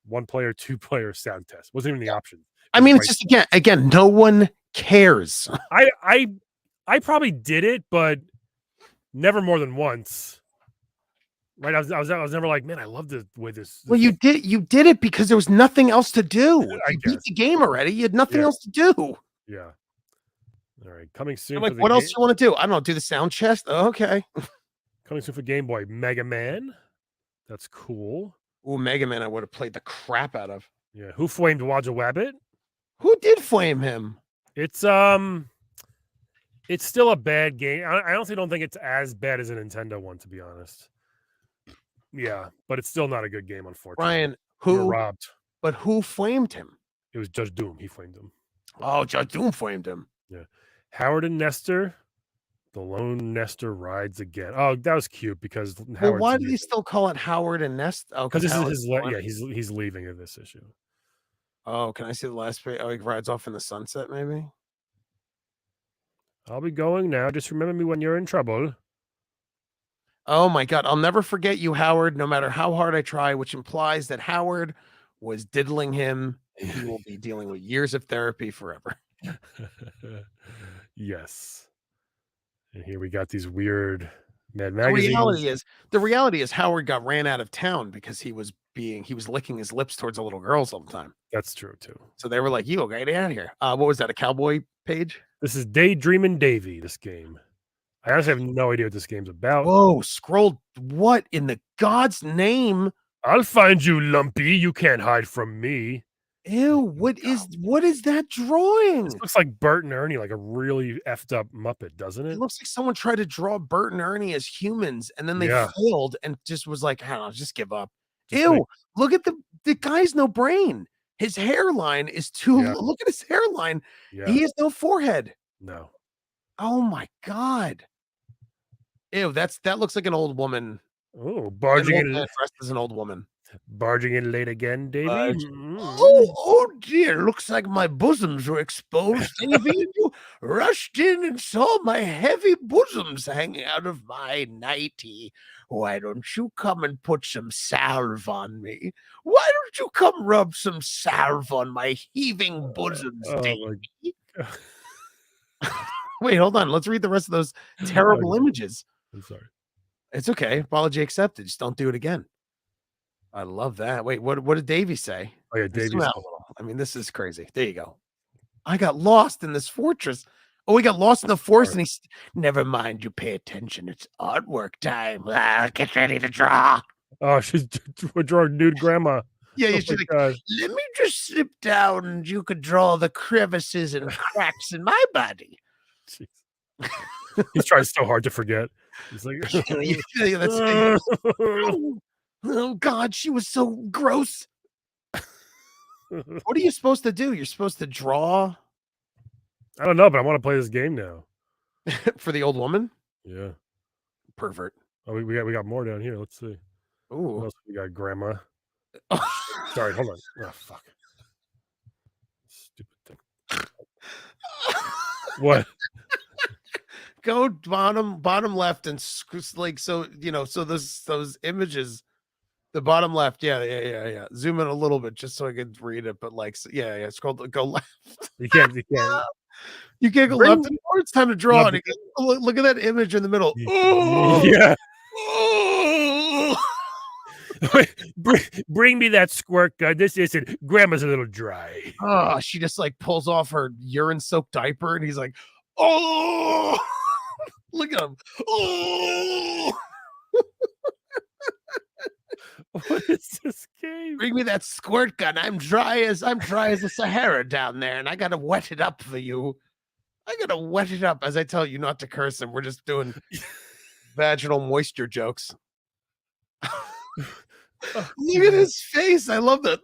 1 player, 2 player sound test. Wasn't even the option. I mean, it's just again, no one cares. I probably did it, but never more than once. Right? I was never like, man, I love the way this. Well, you did it because there was nothing else to do. You beat the game already. You had nothing else to do. Yeah. All right, coming soon. I'm like, what else do you want to do? I don't know. Do the sound chest? Oh, okay. Coming soon for Game Boy, Mega Man. That's cool. Ooh, Mega Man, I would have played the crap out of. Yeah. Who Flamed Wodja Wabbit? Who did flame him? It's still a bad game. I honestly don't think it's as bad as a Nintendo one, to be honest. Yeah, but it's still not a good game, unfortunately. Ryan, who robbed? But who flamed him? It was Judge Doom. He flamed him. Oh, Judge Doom flamed him. Yeah. Howard and Nestor. The Lone Nestor rides again. Oh, that was cute because Howard. Why do you still call it Howard and Nestor? Oh, because this is his. Yeah, he's leaving in this issue. Oh, can I see the last page? Oh, he rides off in the sunset, maybe. I'll be going now. Just remember me when you're in trouble. Oh my God, I'll never forget you, Howard, no matter how hard I try, which implies that Howard was diddling him. He will be dealing with years of therapy forever. Yes. And here we got these weird Mad magazines. The reality is Howard got ran out of town because he was licking his lips towards a little girl sometime. That's true too. So they were like, "You get out of here." What was that? A cowboy page? This is Daydreamin' Davy. This game. I honestly have no idea what this game's about. Whoa, scroll! What in the God's name? I'll find you, Lumpy. You can't hide from me. Ew! What is that drawing? This looks like Bert and Ernie, like a really effed up Muppet, doesn't it? It looks like someone tried to draw Bert and Ernie as humans, and then they failed, and just was like, "I don't know, just give up." Ew! Look at the guy's no brain. His hairline is too. Look at his hairline. Yeah. He has no forehead. No. Oh my God. Ew, that looks like an old woman. Oh, barging in dressed as an old woman. Barging in late again, Davy. Oh dear! Looks like my bosoms were exposed, Davy, and you rushed in and saw my heavy bosoms hanging out of my nightie. Why don't you come and put some salve on me? Why don't you come rub some salve on my heaving bosoms, Davy? Wait, hold on. Let's read the rest of those terrible images. I'm sorry. It's okay. Apology accepted. Just don't do it again. I love that. Wait, what did Davey say? Oh yeah, Davey. I mean, this is crazy. There you go. I got lost in this fortress. Oh, we got lost in the forest, and never mind. You pay attention. It's artwork time. Get ready to draw. Oh, we're drawing nude grandma. Yeah, you should. Let me just slip down, and you could draw the crevices and cracks in my body. He's trying so hard to forget. He's like, oh God, she was so gross. What are you supposed to do? You're supposed to draw? I don't know, but I want to play this game now. For the old woman? Yeah. Pervert. Oh, we got more down here. Let's see. Ooh. What else we got, grandma? Sorry, hold on. Oh, fuck. Stupid thing. What? Go bottom left and like so those images, the bottom left, yeah. Zoom in a little bit just so I could read it, but like scroll, go left. You can't you can't go left anymore. It's time to draw. And look at that image in the middle. Yeah. Bring me that squirt gun. This isn't. Grandma's a little dry. Oh, she just like pulls off her urine-soaked diaper, and he's like, "Oh, look at him! Oh, what is this game? Bring me that squirt gun. I'm dry as the Sahara down there, and I gotta wet it up for you. I gotta wet it up." As I tell you not to curse, and we're just doing vaginal moisture jokes. Look at his face. I love that.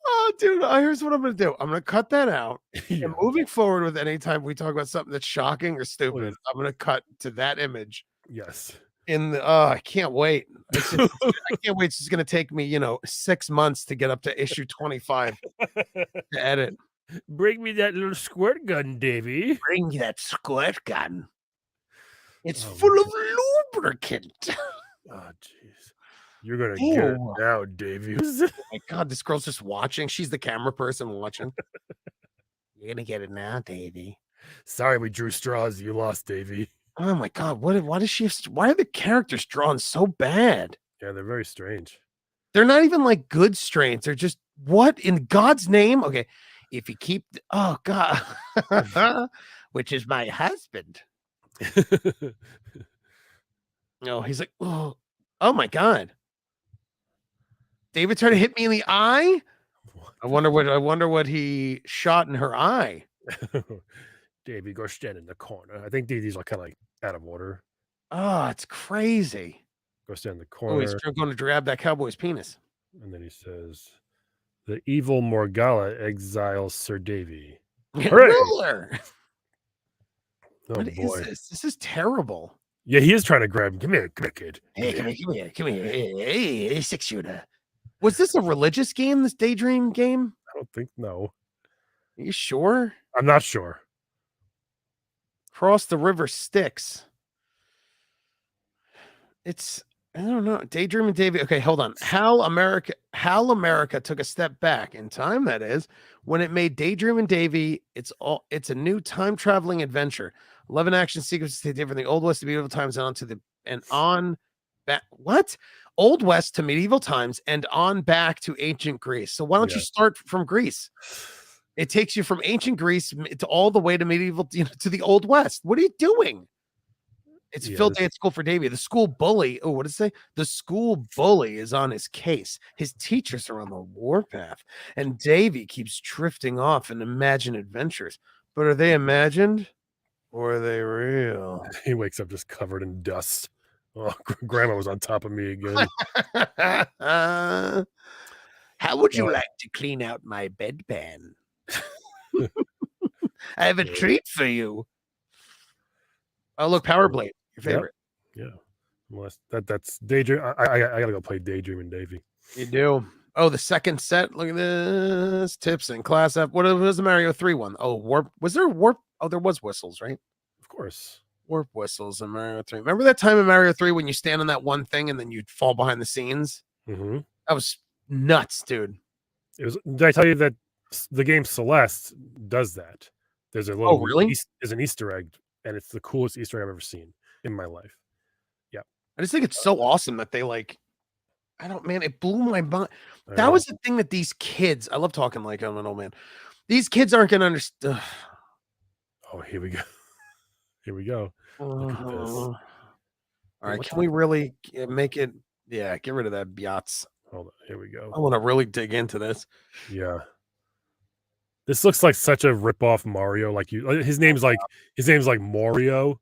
Oh, dude, here's what I'm going to do. I'm going to cut that out. And moving forward with any time we talk about something that's shocking or stupid, I'm going to cut to that image. Yes. I can't wait. I can't wait. It's going to take me, 6 months to get up to issue 25 to edit. Bring me that little squirt gun, Davy. Bring that squirt gun. It's full of lubricant. Oh, jeez. You're going to get it now, Davy. Oh, my God. This girl's just watching. She's the camera person watching. You're going to get it now, Davy. Sorry we drew straws. You lost, Davy. Oh, my God. Why are the characters drawn so bad? Yeah, they're very strange. They're not even like good strains. They're just, what in God's name? Okay. If you keep, oh, God, which is my husband. No, he's like, oh my God. David tried to hit me in the eye. I wonder what he shot in her eye. Davey, go stand in the corner. I think these are kind of like out of order. Oh, it's crazy. Go stand in the corner. Oh, he's going to grab that cowboy's penis. And then he says, the evil Morgalla exiles Sir Davy. Ruler. Oh, what boy. is this? This is terrible. Yeah, he is trying to grab him. Come here, kid. Hey, come here. Hey, 6-shooter. Was this a religious game, this Daydream game? I don't think, no. Are you sure? I'm not sure. Cross the River Styx. It's, I don't know. Daydream and Davy. Okay, hold on. How America took a step back in time, that is, when it made Daydream and Davy. It's a new time traveling adventure. 11 action sequences take different. The Old West to medieval times what? Old West to medieval times and on back to ancient Greece. So why don't you start from Greece? It takes you from ancient Greece to all the way to medieval, to the Old West. What are you doing? It's field day at school for Davy. The school bully. Oh, what did it say? The school bully is on his case. His teachers are on the warpath, and Davy keeps drifting off in imagined adventures. But are they imagined or are they real? He wakes up just covered in dust. Oh, Grandma was on top of me again. How would you like to clean out my bedpan? I have a treat for you. Oh, look, Power Blade, your favorite. Yeah. Unless that's Daydream. I gotta go play Daydream and Davy. You do. Oh, the second set. Look at this. Tips and class up. What was the Mario 3 one? Oh, warp. Was there a warp? Oh, there was whistles, right? Of course. Warp whistles in Mario 3. Remember that time in Mario 3 when you stand on that one thing and then you'd fall behind the scenes? Mm-hmm. That was nuts, dude. Did I tell you that the game Celeste does that? There's a little. Oh, really? There's an Easter egg, and it's the coolest Easter egg I've ever seen in my life. Yeah. I just think it's so awesome that they it blew my mind. That was the thing that these kids, I love talking like I'm an old man. These kids aren't going to understand. Oh, here we go. Here we go. Look at this. All right. Can we really make it? Yeah. Get rid of that biatz. Hold on. Here we go. I want to really dig into this. Yeah. This looks like such a ripoff Mario. Like his name's like Mario.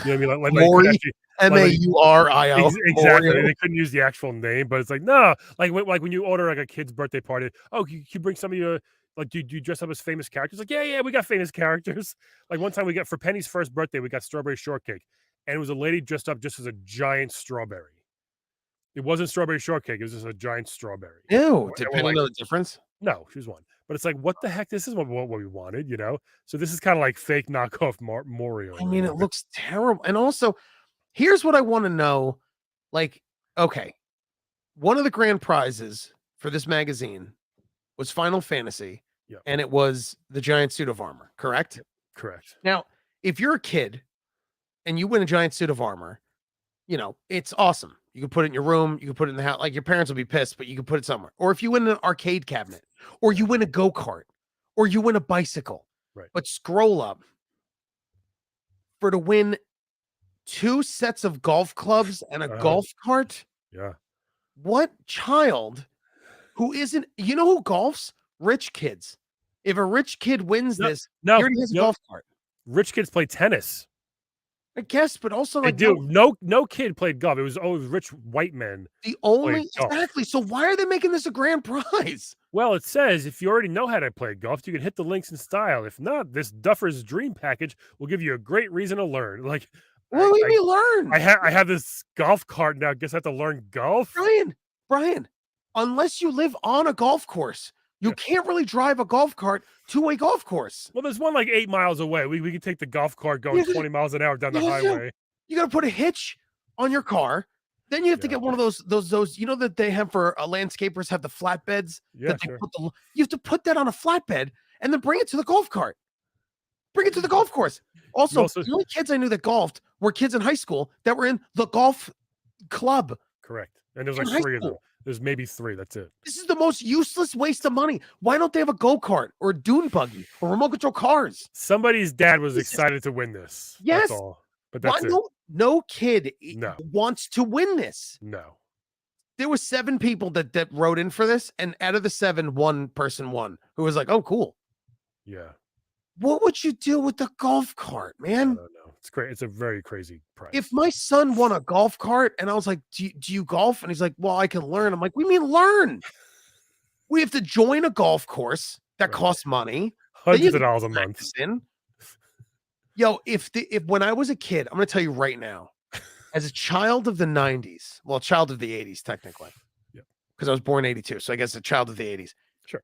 You know what I mean? Like Maury. Maurio. Exactly. They couldn't use the actual name, but it's like, no, like when you order like a kid's birthday party, oh, you bring some of your, like, do you dress up as famous characters? Like, yeah, we got famous characters. Like one time for Penny's first birthday, we got strawberry shortcake, and it was a lady dressed up just as a giant strawberry. It wasn't strawberry shortcake; it was just a giant strawberry. Ew! Did Penny know the difference? No, she was one. But it's like, what the heck? This is what we wanted, you know? So this is kind of like fake knockoff Mario. I mean, it looks terrible. And also, here's what I want to know. Like, okay, one of the grand prizes for this magazine was Final Fantasy, and it was the giant suit of armor, correct? Yep, correct. Now, if you're a kid and you win a giant suit of armor, it's awesome. You can put it in your room. You can put it in the house. Like, your parents will be pissed, but you can put it somewhere. Or if you win an arcade cabinet, or you win a go-kart, or you win a bicycle. Right. But scroll up to win 2 sets of golf clubs and a golf cart. Yeah. What child who isn't, who golfs? Rich kids. If a rich kid wins this, he already has a golf cart. Rich kids play tennis. I guess, but also like no kid played golf. It was rich white men. Exactly. So why are they making this a grand prize? Well, it says if you already know how to play golf, you can hit the links in style. If not, this Duffer's Dream Package will give you a great reason to learn. Like, What do you mean learn? I have this golf cart now. Guess I have to learn golf. Brian, unless you live on a golf course, you can't really drive a golf cart to a golf course. Well, there's one like 8 miles away. We can take the golf cart going 20 miles an hour down the highway. You got to put a hitch on your car. Then you have to get one of those, you know, that they have for landscapers have the flatbeds. Yeah, you have to put that on a flatbed and then bring it to the golf cart. Bring it to the golf course. Also, the only kids I knew that golfed were kids in high school that were in the golf club. Correct. And there's like 3 of them. There's maybe 3. That's it. This is the most useless waste of money. Why don't they have a go-kart or a dune buggy or remote control cars? Somebody's dad was excited to win this. Yes. That's all. But that's it. No kid wants to win this. No. There were 7 people that wrote in for this, and out of the 7, 1 person won who was like, "Oh, cool." Yeah. What would you do with the golf cart, man? I don't know. It's great. It's a very crazy price. If my son won a golf cart and I was like, do you golf? And he's like, well, I can learn. I'm like, we mean learn. We have to join a golf course that costs money. Hundreds of dollars a month. Yo, if when I was a kid, I'm going to tell you right now, as a child of the 90s, well, child of the 80s, technically, because I was born 82. So I guess a child of the 80s. Sure.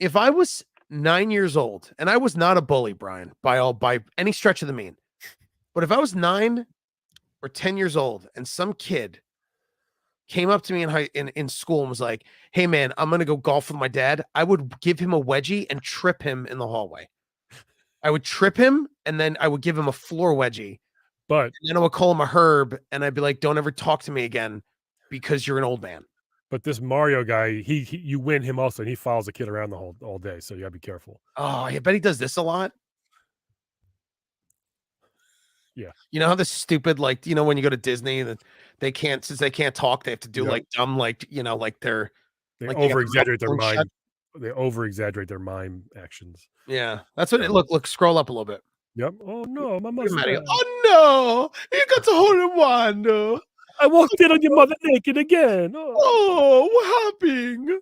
If I was 9 years old, and I was not a bully, Brian, by any stretch of the mean, but if I was 9 or 10 years old and some kid came up to me in school and was like, "Hey man, I'm gonna go golf with my dad," I would give him a wedgie and trip him in the hallway. I would trip him and then I would give him a floor wedgie. But and then I would call him a herb and I'd be like, "Don't ever talk to me again because you're an old man." But this Mario guy, you win him also, and he follows the kid around the all day, so you gotta be careful. Oh, I bet he does this a lot. Yeah. You know how the stupid, like, you know, when you go to Disney that since they can't talk, they have to do like dumb, like, you know, like they over exaggerate their mind. They over exaggerate their mime actions. Yeah. That's what it look, scroll up a little bit. Yep. Oh no, my mustache. Oh no, you got to hold him one. No. I walked in on your mother naked again. Oh, what happened?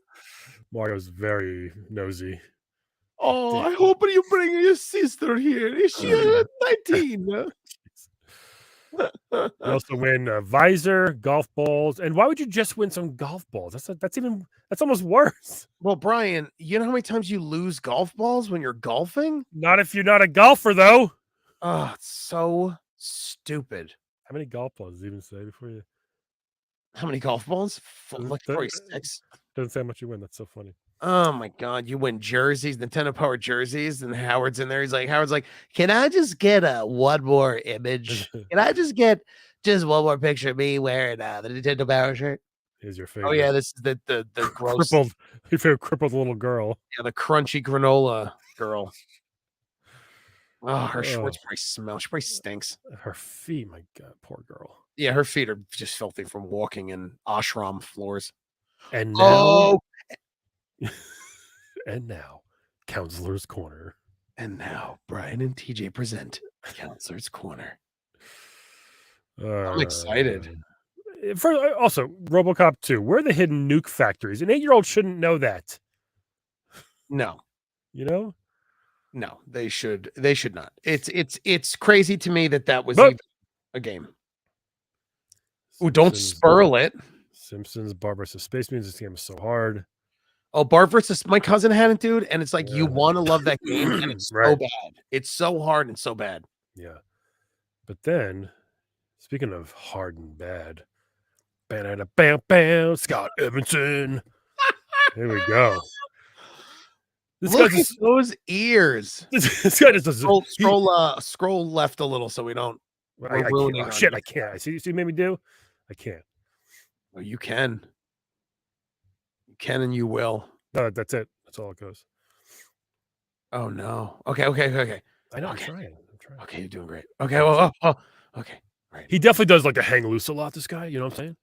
Mario's very nosy. Oh, I hope you bring your sister here. Is she 19? You also win a visor, golf balls, and why would you just win some golf balls? That's almost worse. Well, Brian, you know how many times you lose golf balls when you're golfing? Not if you're not a golfer, though. Oh, it's so stupid. How many golf balls does it even say before you? How many golf balls? Like 46. Doesn't say how much you win. That's so funny. Oh my God, you win jerseys, Nintendo Power jerseys, and Howard's in there. Howard's like, can I just get one more image? Can I just get one more picture of me wearing the Nintendo Power shirt? Is your favorite? Oh yeah, this is the gross, your favorite crippled little girl. Yeah, the crunchy granola girl. Oh, her shorts probably smell. She probably stinks. Her feet, my God, poor girl. Yeah, her feet are just filthy from walking in ashram floors. And now, and now, Counselor's Corner. And now, Brian and TJ present Counselor's Corner. I'm excited. Also, RoboCop 2. Where are the hidden nuke factories? An 8-year-old shouldn't know that. No. You know? No, they should not. It's crazy to me that was even a game. Oh, don't spurl it. Simpsons, Bart vs. Space Mutants. This game is so hard. Oh, Bart versus my cousin had it, dude, and it's like you want to love that game, and it's so bad. It's so hard and so bad. Yeah, but then, speaking of hard and bad, bam, Scott Evanson. Here we go. Look at those ears. This guy just does scroll left a little so we don't. I can't. See, you made me do. I can't. Oh, you can. You can and you will. No, that's it. That's all it goes. Oh no. Okay. I know. I'm trying. Okay, you're doing great. Okay. Well. Okay. Right. He definitely does like to hang loose a lot. This guy. You know what I'm saying?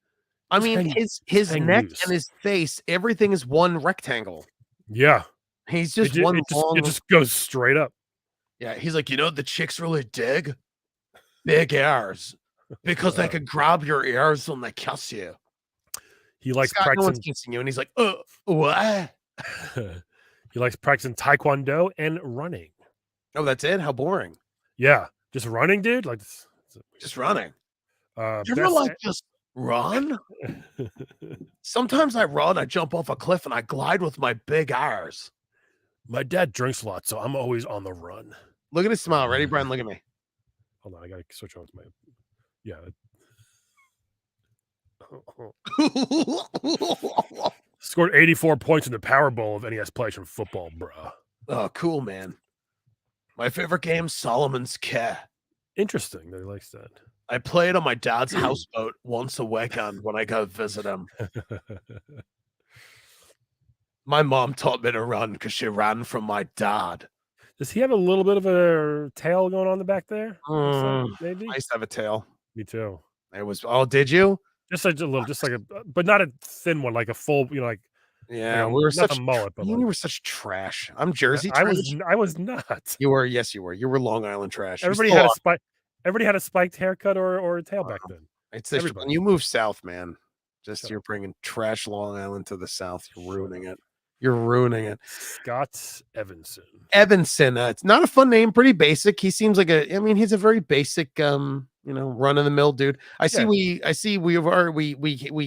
I mean, his neck and his face, everything is one rectangle. Yeah. He's just it just goes straight up. Yeah, he's like, the chicks really dig big ears because they can grab your ears when they kiss you. He likes practicing. No one's kissing you, and he's like, what? He likes practicing taekwondo and running. Oh, that's it? How boring. Yeah, just running, dude. Like Just running. You ever Best just run? Sometimes I run, I jump off a cliff, and I glide with my big R's. My dad drinks a lot, so I'm always on the run. Look at his smile. Ready, Brian? Look at me. Hold on, I gotta switch on to my. Yeah. Scored 84 points in the Powerball of NES PlayStation Football, bruh. Oh, cool, man. My favorite game, Solomon's Care. Interesting that he likes that. I play it on my dad's houseboat once a weekend when I go visit him. My mom taught me to run because she ran from my dad. Does he have a little bit of a tail going on the back there? Maybe? I used to have a tail. Me too. It was, oh, did you? Just a little, just like a, but not a thin one, like a full, like. Yeah, like we were not such a mullet, but you like, were such trash. I'm Jersey I trash. was not. You were, yes, you were. You were Long Island trash. Everybody had a spike. Everybody had a spiked haircut or a tail back then. It's this, when you move south, man. Just you're bringing trash Long Island to the south. You're ruining it. You're ruining it. Scott Evanson. It's not a fun name. Pretty basic. He seems like he's a very basic, run of the mill dude. I see. We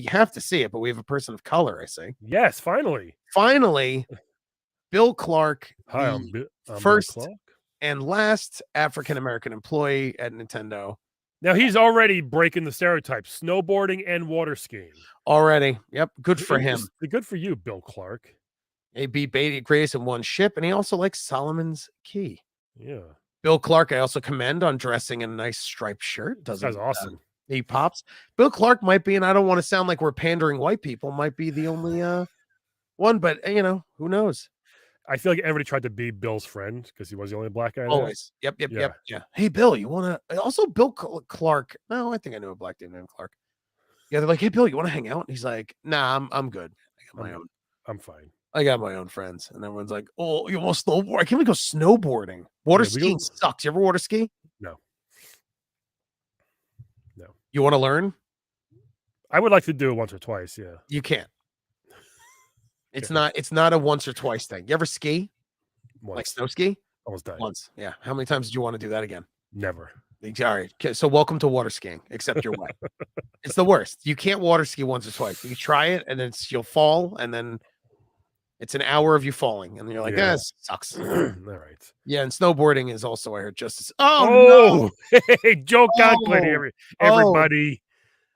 have to see it, but we have a person of color. I see. Yes, finally. Bill Clark. Hi, I'm first Bill Clark. And last African American employee at Nintendo. Now he's already breaking the stereotypes: snowboarding and water skiing. Already, yep. Good for him. Good for you, Bill Clark. He beat Beatty Grace in one ship, and he also likes Solomon's Key. Yeah. Bill Clark, I also commend on dressing in a nice striped shirt. That's awesome. He pops. Bill Clark might be, and I don't want to sound like we're pandering white people, might be the only one, but who knows? I feel like everybody tried to be Bill's friend because he was the only black guy. Always. Yep. Yeah. Hey, Bill, you want to? Also, Bill Clark. No, I think I knew a black dude named Clark. Yeah, they're like, hey, Bill, you want to hang out? And he's like, nah, I'm good. I got my own. I'm fine. I got my own friends. And everyone's like, oh, you want to snowboard? I can't even go snowboarding. Water skiing sucks. You ever water ski? No. You want to learn? I would like to do it once or twice. Yeah. You can't. It's not a once or twice thing. You ever ski? Once. Like snow ski? Almost died. Once. Yeah. How many times did you want to do that again? Never. All right. So welcome to water skiing, except you're wet. It's the worst. You can't water ski once or twice. You try it and then you'll fall, and then it's an hour of you falling, and you're like, this sucks. All right. Yeah, and snowboarding is also, I heard, just as no. Hey, Joe Conklin, everybody.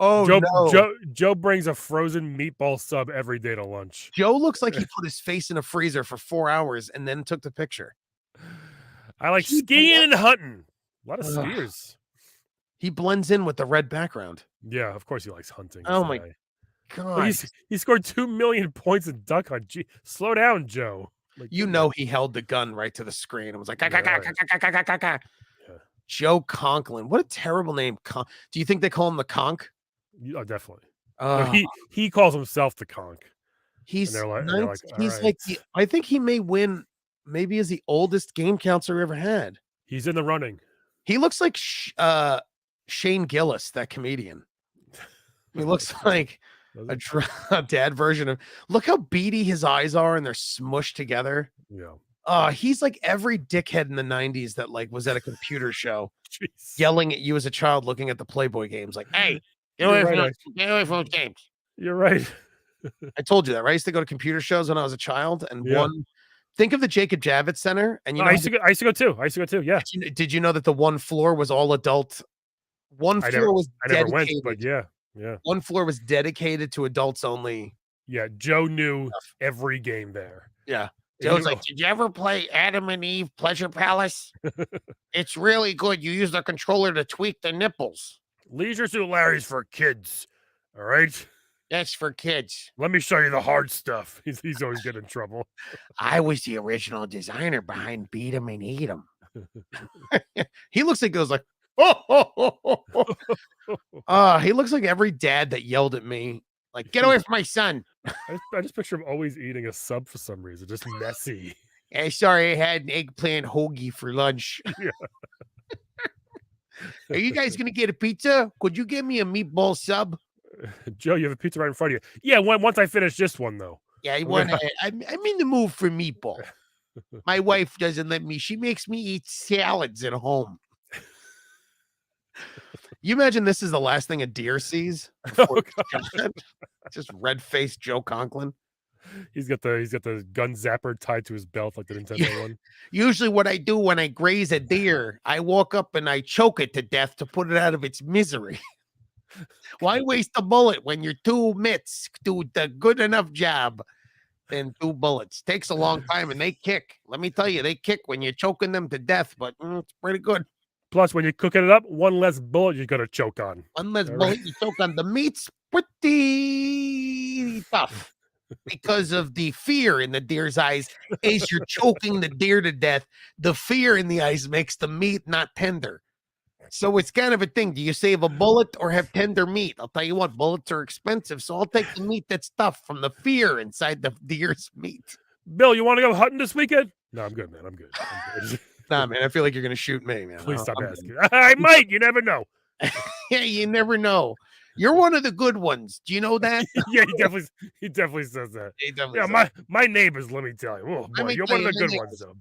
Joe brings a frozen meatball sub every day to lunch. Joe looks like he put his face in a freezer for 4 hours and then took the picture. I like skiing and hunting. A lot of skiers. He blends in with the red background. Yeah, of course he likes hunting. Oh my God. Look, he scored 2 million points in duck hunt. Gee, slow down, Joe. Like, he held the gun right to the screen and was like, Joe Conklin. What a terrible name. Do you think they call him the Conk? Oh, definitely. No, he calls himself the Conk. He's I think he may win. Maybe is the oldest game counselor ever had. He's in the running. He looks like Shane Gillis, that comedian. He looks like a dad version of. Look how beady his eyes are, and they're smushed together. Yeah. He's like every dickhead in the 90s that like was at a computer show yelling at you as a child looking at the Playboy games like, hey, get away from those games. You're right. I told you that, right? I used to go to computer shows when I was a child, and think of the Jacob Javits Center, and I used to go too. Yeah. Did you know that the one floor was all adult? I never went, but yeah. One floor was dedicated to adults only. Yeah, Joe knew every game there. Yeah. Joe's like, did you ever play Adam and Eve Pleasure Palace? It's really good. You use the controller to tweak the nipples. Leisure Suit Larry's for kids. All right. That's for kids. Let me show you the hard stuff. He's always getting in trouble. I was the original designer behind Beat 'em and Eat 'em. He looks like goes like, he looks like every dad that yelled at me, like, get away from my son. I just picture him always eating a sub for some reason, just messy. Hey, sorry, I had an eggplant hoagie for lunch. Yeah. Are you guys gonna get a pizza? Could you give me a meatball sub? Joe, you have a pizza right in front of you. Yeah, once I finish this one, though. Yeah, I'm in the mood for meatball. My wife doesn't let me. She makes me eat salads at home. You imagine this is the last thing a deer sees Oh, before just red-faced Joe Conklin. He's got the gun zapper tied to his belt like the Nintendo one. Usually what I do when I graze a deer, I walk up and I choke it to death to put it out of its misery. Why waste a bullet when your 2 mitts do the good enough job than 2 bullets? Takes a long time and they kick. Let me tell you, they kick when you're choking them to death, but it's pretty good. Plus, when you're cooking it up, one less bullet you're gonna choke on. One less bullet you choke on. The meat's pretty tough because of the fear in the deer's eyes as you're choking the deer to death. The fear in the eyes makes the meat not tender. So it's kind of a thing. Do you save a bullet or have tender meat? I'll tell you what, bullets are expensive, so I'll take the meat that's tough from the fear inside the deer's meat. Bill, you want to go hunting this weekend? No, I'm good, man. I'm good. Nah, man, I feel like you're gonna shoot me, man. Please stop asking. I might. You never know. Yeah, you never know. You're one of the good ones. Do you know that? Yeah, he definitely says that. He definitely Yeah, says my neighbors, let me tell you. Oh boy, you're one of the good ones, though.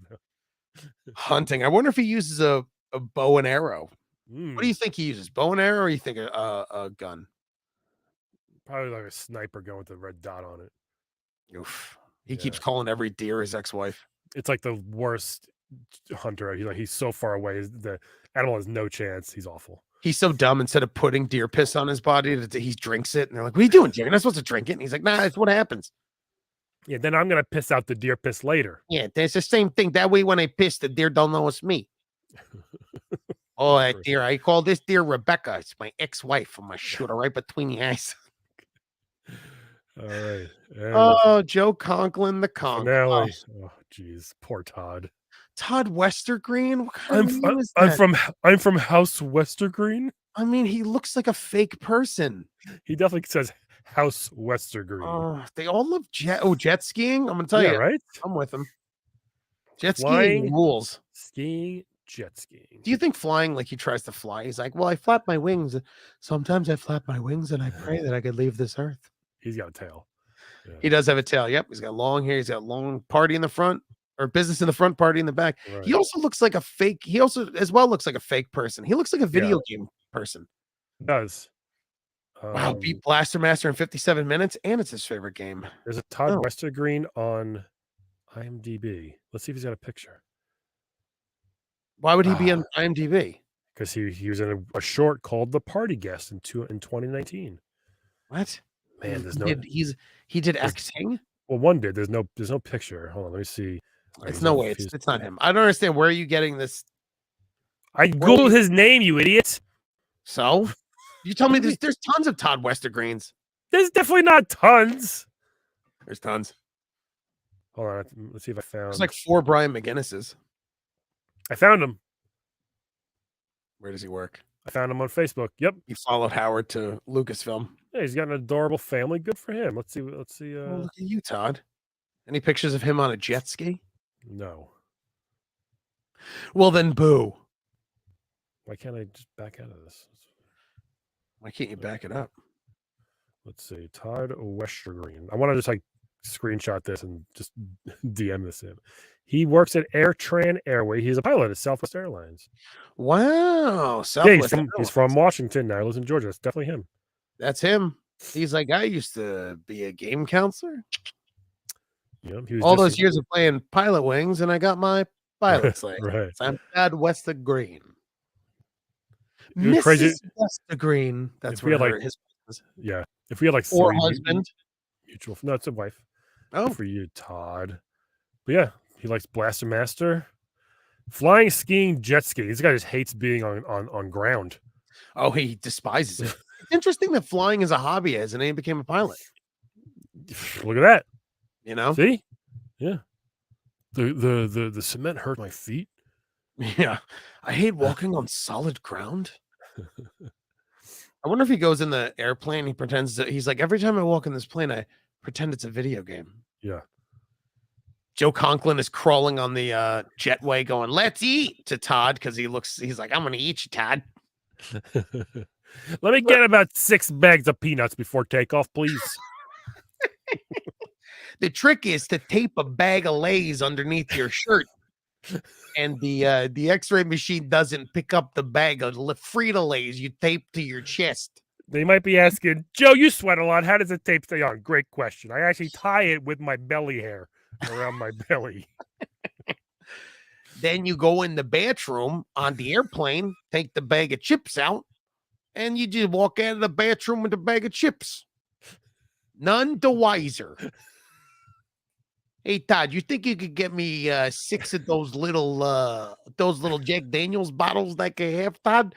Hunting. I wonder if he uses a bow and arrow. Mm, What do you think he uses? Bow and arrow, or you think a gun? probably like a sniper gun with a red dot on it. Oof. He Yeah. keeps calling every deer his ex-wife. It's like the worst hunter. He's so far away. The animal has no chance. He's awful. He's so dumb. Instead of putting deer piss on his body, he drinks it. And they're like, "What are you doing, deer? You're not supposed to drink it." And he's like, "Nah, it's what happens." Yeah, then I'm gonna piss out the deer piss later. Yeah, it's the same thing. That way, when I piss, the deer don't know it's me. Oh, that deer! I call this deer Rebecca. It's my ex-wife. I'm gonna shoot her right between the eyes. All right. Oh, Joe Conklin, the Conk. Finale. Oh, jeez, poor Todd. Todd Westergreen. What kind of name is that? I'm from House Westergreen. I mean, he looks like a fake person. He definitely says House Westergreen. They all love jet skiing. I'm gonna tell you, right? I'm with him. Jet Flying, skiing rules. Skiing, jet skiing. Do you think flying, like he tries to fly? He's like, well, I flap my wings. Sometimes I flap my wings and I pray that I could leave this earth. He's got a tail. Yeah. He does have a tail. Yep. He's got long hair. He's got long party in the front, or business in the front, party in the back. Right. He also looks like a fake. He also as well looks like a fake person. He looks like a video game person. He does. Wow. Beat Blaster Master in 57 minutes. And it's his favorite game. There's a Todd Westergreen on IMDb. Let's see if he's got a picture. Why would he be on IMDb? Because he was in a short called The Party Guest in 2019. What? Man, he did acting. Well, one did. There's no picture. Hold on, let me see. It's no way. It's not him. I don't understand. Where are you getting this? I googled his name, you idiot. So you tell me there's tons of Todd Westergreens. There's definitely not tons. There's tons. Hold on, let's see if I found. It's like 4 Brian McGuinnesses. I found him. Where does he work? I found him on Facebook. Yep. He followed Howard to Lucasfilm. Yeah, he's got an adorable family. Good for him. Let's see. Oh, look at you, Todd. Any pictures of him on a jet ski? No. Well, then boo. Why can't I just back out of this? Why can't you back it up? Let's see. Todd Westergreen. I want to just like screenshot this and just DM this in. He works at AirTran Airway. He's a pilot at Southwest Airlines. Wow. Southwest he's from Washington now. He lives in Georgia. That's definitely him. That's him. He's like, I used to be a game counselor. Yeah, all those years of playing Pilot Wings, and I got my pilot's license. Right. I'm Todd Westergreen. Mrs. Westergreen. That's what his was. Yeah. If we had like or husband. Mutual. No, it's a wife. Oh. Good for you, Todd. But yeah, he likes Blaster Master. Flying, skiing, jet skiing. This guy just hates being on ground. Oh, he despises it. It's interesting that flying is a hobby and he became a pilot. Look at that. You know? See? Yeah. The cement hurt my feet. Yeah. I hate walking on solid ground. I wonder if he goes in the airplane, he pretends that he's like, every time I walk in this plane, I pretend it's a video game. Yeah. Joe Conklin is crawling on the jetway going, let's eat to Todd because he's like, I'm going to eat you, Todd. Let me get about 6 bags of peanuts before takeoff, please. The trick is to tape a bag of Lay's underneath your shirt and the X-ray machine doesn't pick up the bag of Frito-Lays you tape to your chest. They might be asking, Joe, you sweat a lot. How does the tape stay on? Great question. I actually tie it with my belly hair around my belly. Then you go in the bathroom on the airplane, take the bag of chips out, and you just walk out of the bathroom with a bag of chips. None the wiser. Hey Todd, you think you could get me 6 of those little Jack Daniels bottles that I have, Todd?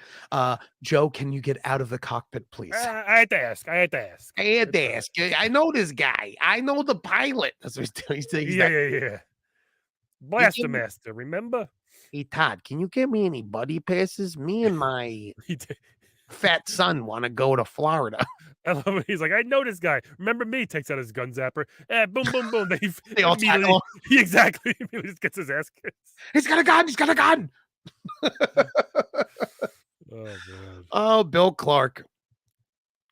Joe, can you get out of the cockpit, please? I had to ask. I had to ask. I know this guy. I know the pilot. That's what he's Yeah. Blaster Master, remember? Hey Todd, can you get me any buddy passes? Me and my fat son want to go to Florida. I love it. He's like, I know this guy. Remember me? Takes out his gun zapper. Boom, boom, boom. They all tackle him. He exactly just gets his ass kicked. He's got a gun. He's got a gun. Oh man. Oh, Bill Clark.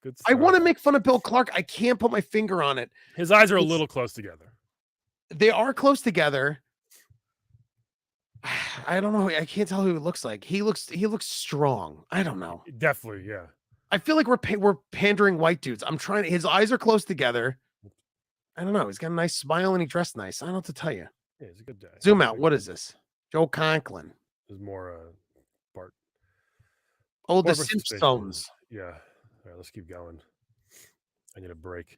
Good stuff. I want to make fun of Bill Clark. I can't put my finger on it. His eyes are a little close together. They are close together. I don't know. I can't tell who he looks like. He looks strong. I don't know. Definitely, yeah. I feel like we're pandering white dudes. I'm trying to. His eyes are close together. I don't know. He's got a nice smile and he dressed nice. I don't know what to tell you. Yeah, he's a good guy. Zoom out. What is this? Joe Conklin. There's more Bart. Oh, the Simpsons. Yeah. All right, let's keep going. I need a break.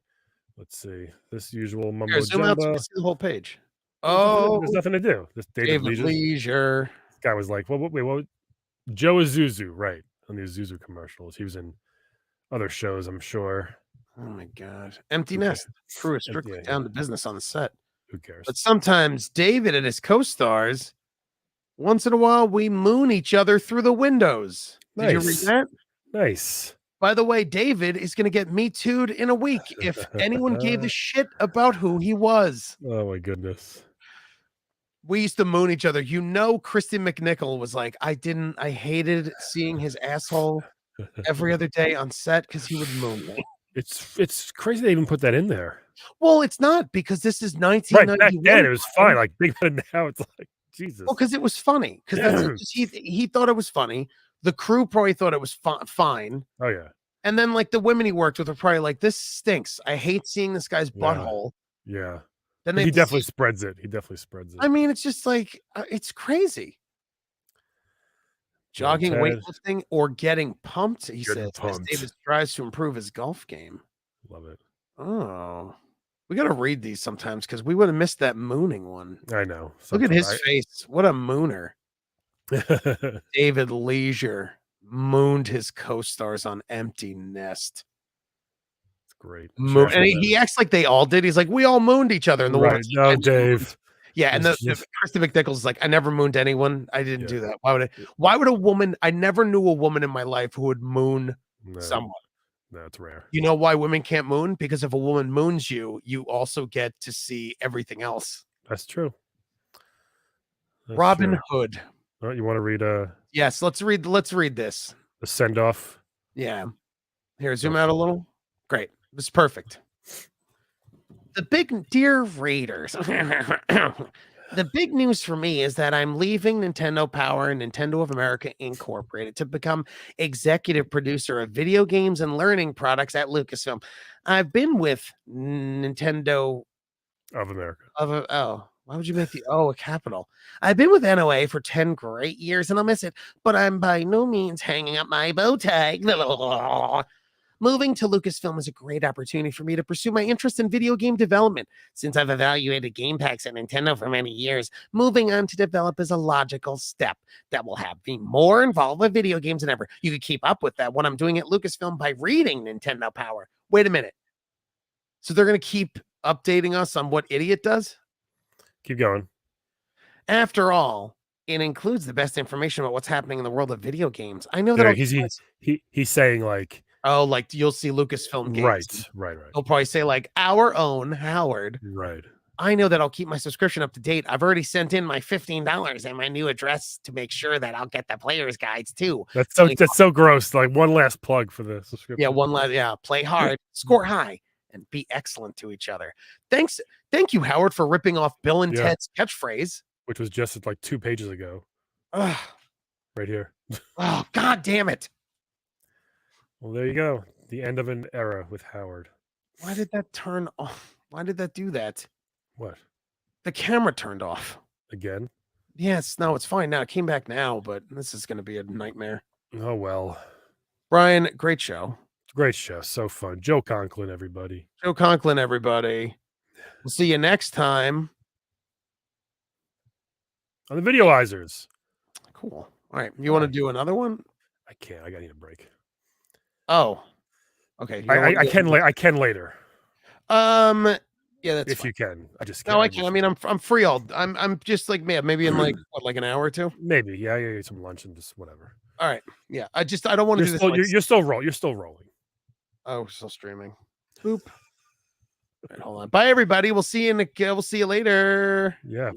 Let's see. This usual mumbo Zoom out so you can see the whole page. There's nothing to do. This David Leisure. This guy was like, wait, what? Joe Isuzu, right? On the Isuzu commercials. He was in other shows, I'm sure. Oh my God. Empty Nest. Crew is strictly down to business on the set. Who cares? But sometimes David and his co-stars, once in a while, we moon each other through the windows. Did you read that? Nice. By the way, David is going to get Me Too'd in a week if anyone gave a shit about who he was. Oh my goodness. We used to moon each other. You know, Kristen McNichol was like, I hated seeing his asshole every other day on set because he would moon me. It's crazy they even put that in there. Well, it's not because this is 1991. Right, back then it was fine. Like now it's like Jesus. Well, because it was funny. Because he thought it was funny. The crew probably thought it was fine. Oh yeah. And then like the women he worked with were probably like, this stinks. I hate seeing this guy's butthole. Yeah. Then he definitely spreads it. I mean, it's just like it's crazy. Jogging, weightlifting, or getting pumped. He says as David strives to improve his golf game. Love it. Oh, we got to read these sometimes because we would have missed that mooning one. I know. Look at his face. What a mooner. David Leisure mooned his co-stars on Empty Nest. It's great. And he acts like they all did. He's like, we all mooned each other. And the right. No, Dave. Yeah, and the Kristen McNichols is like, I never mooned anyone. I didn't do that. Why would a woman? I never knew a woman in my life who would moon someone. No, it's rare. You know why women can't moon? Because if a woman moons you, you also get to see everything else. That's true. Robin Hood. Oh, you want to read Yes, let's read this. The send off. Yeah. Here, zoom out a little. Great. This is perfect. The big dear readers. The big news for me is that I'm leaving Nintendo Power and Nintendo of America Incorporated to become executive producer of video games and learning products at Lucasfilm. I've been with Nintendo of America. Why would you make the O a capital? I've been with NOA for 10 great years and I'll miss it, but I'm by no means hanging up my bow tie. Moving to Lucasfilm is a great opportunity for me to pursue my interest in video game development. Since I've evaluated game packs at Nintendo for many years, moving on to develop is a logical step that will have me more involved with video games than ever. You could keep up with that what I'm doing at Lucasfilm by reading Nintendo Power. Wait a minute. So they're going to keep updating us on what Idiot does? Keep going. After all, it includes the best information about what's happening in the world of video games. I know that he's saying like, oh, like you'll see Lucasfilm games. Right. He'll probably say like our own Howard. Right. I know that I'll keep my subscription up to date. I've already sent in my $15 and my new address to make sure that I'll get the player's guides too. That's so gross. Like one last plug for the subscription. Yeah, play hard, score high, and be excellent to each other. Thank you, Howard, for ripping off Bill and Ted's catchphrase. which was just like 2 pages ago. Ugh. Right here. Oh, God damn it. Well, there you go. The end of an era with Howard. Why did that turn off? Why did that do that? What? The camera turned off. Again? Yes, no, it's fine now. It came back now, but this is going to be a nightmare. Oh, well. Brian, great show. Great show. So fun. Joe Conklin, everybody. Joe Conklin, everybody. We'll see you next time On the Videoizers. Cool. All right. You want to do another one? I can't. I need a break. Oh. Okay. I can later. Yeah, that's if fine. you can. I just can't. No, I can. I mean, I'm free all. I'm just like maybe in like an hour or two. Maybe. Yeah. Eat some lunch and just whatever. All right. Yeah. I don't want to do this. You're still rolling. You're still rolling. Oh, we're still streaming. Boop. All right, hold on. Bye, everybody. We'll see you later. Yeah.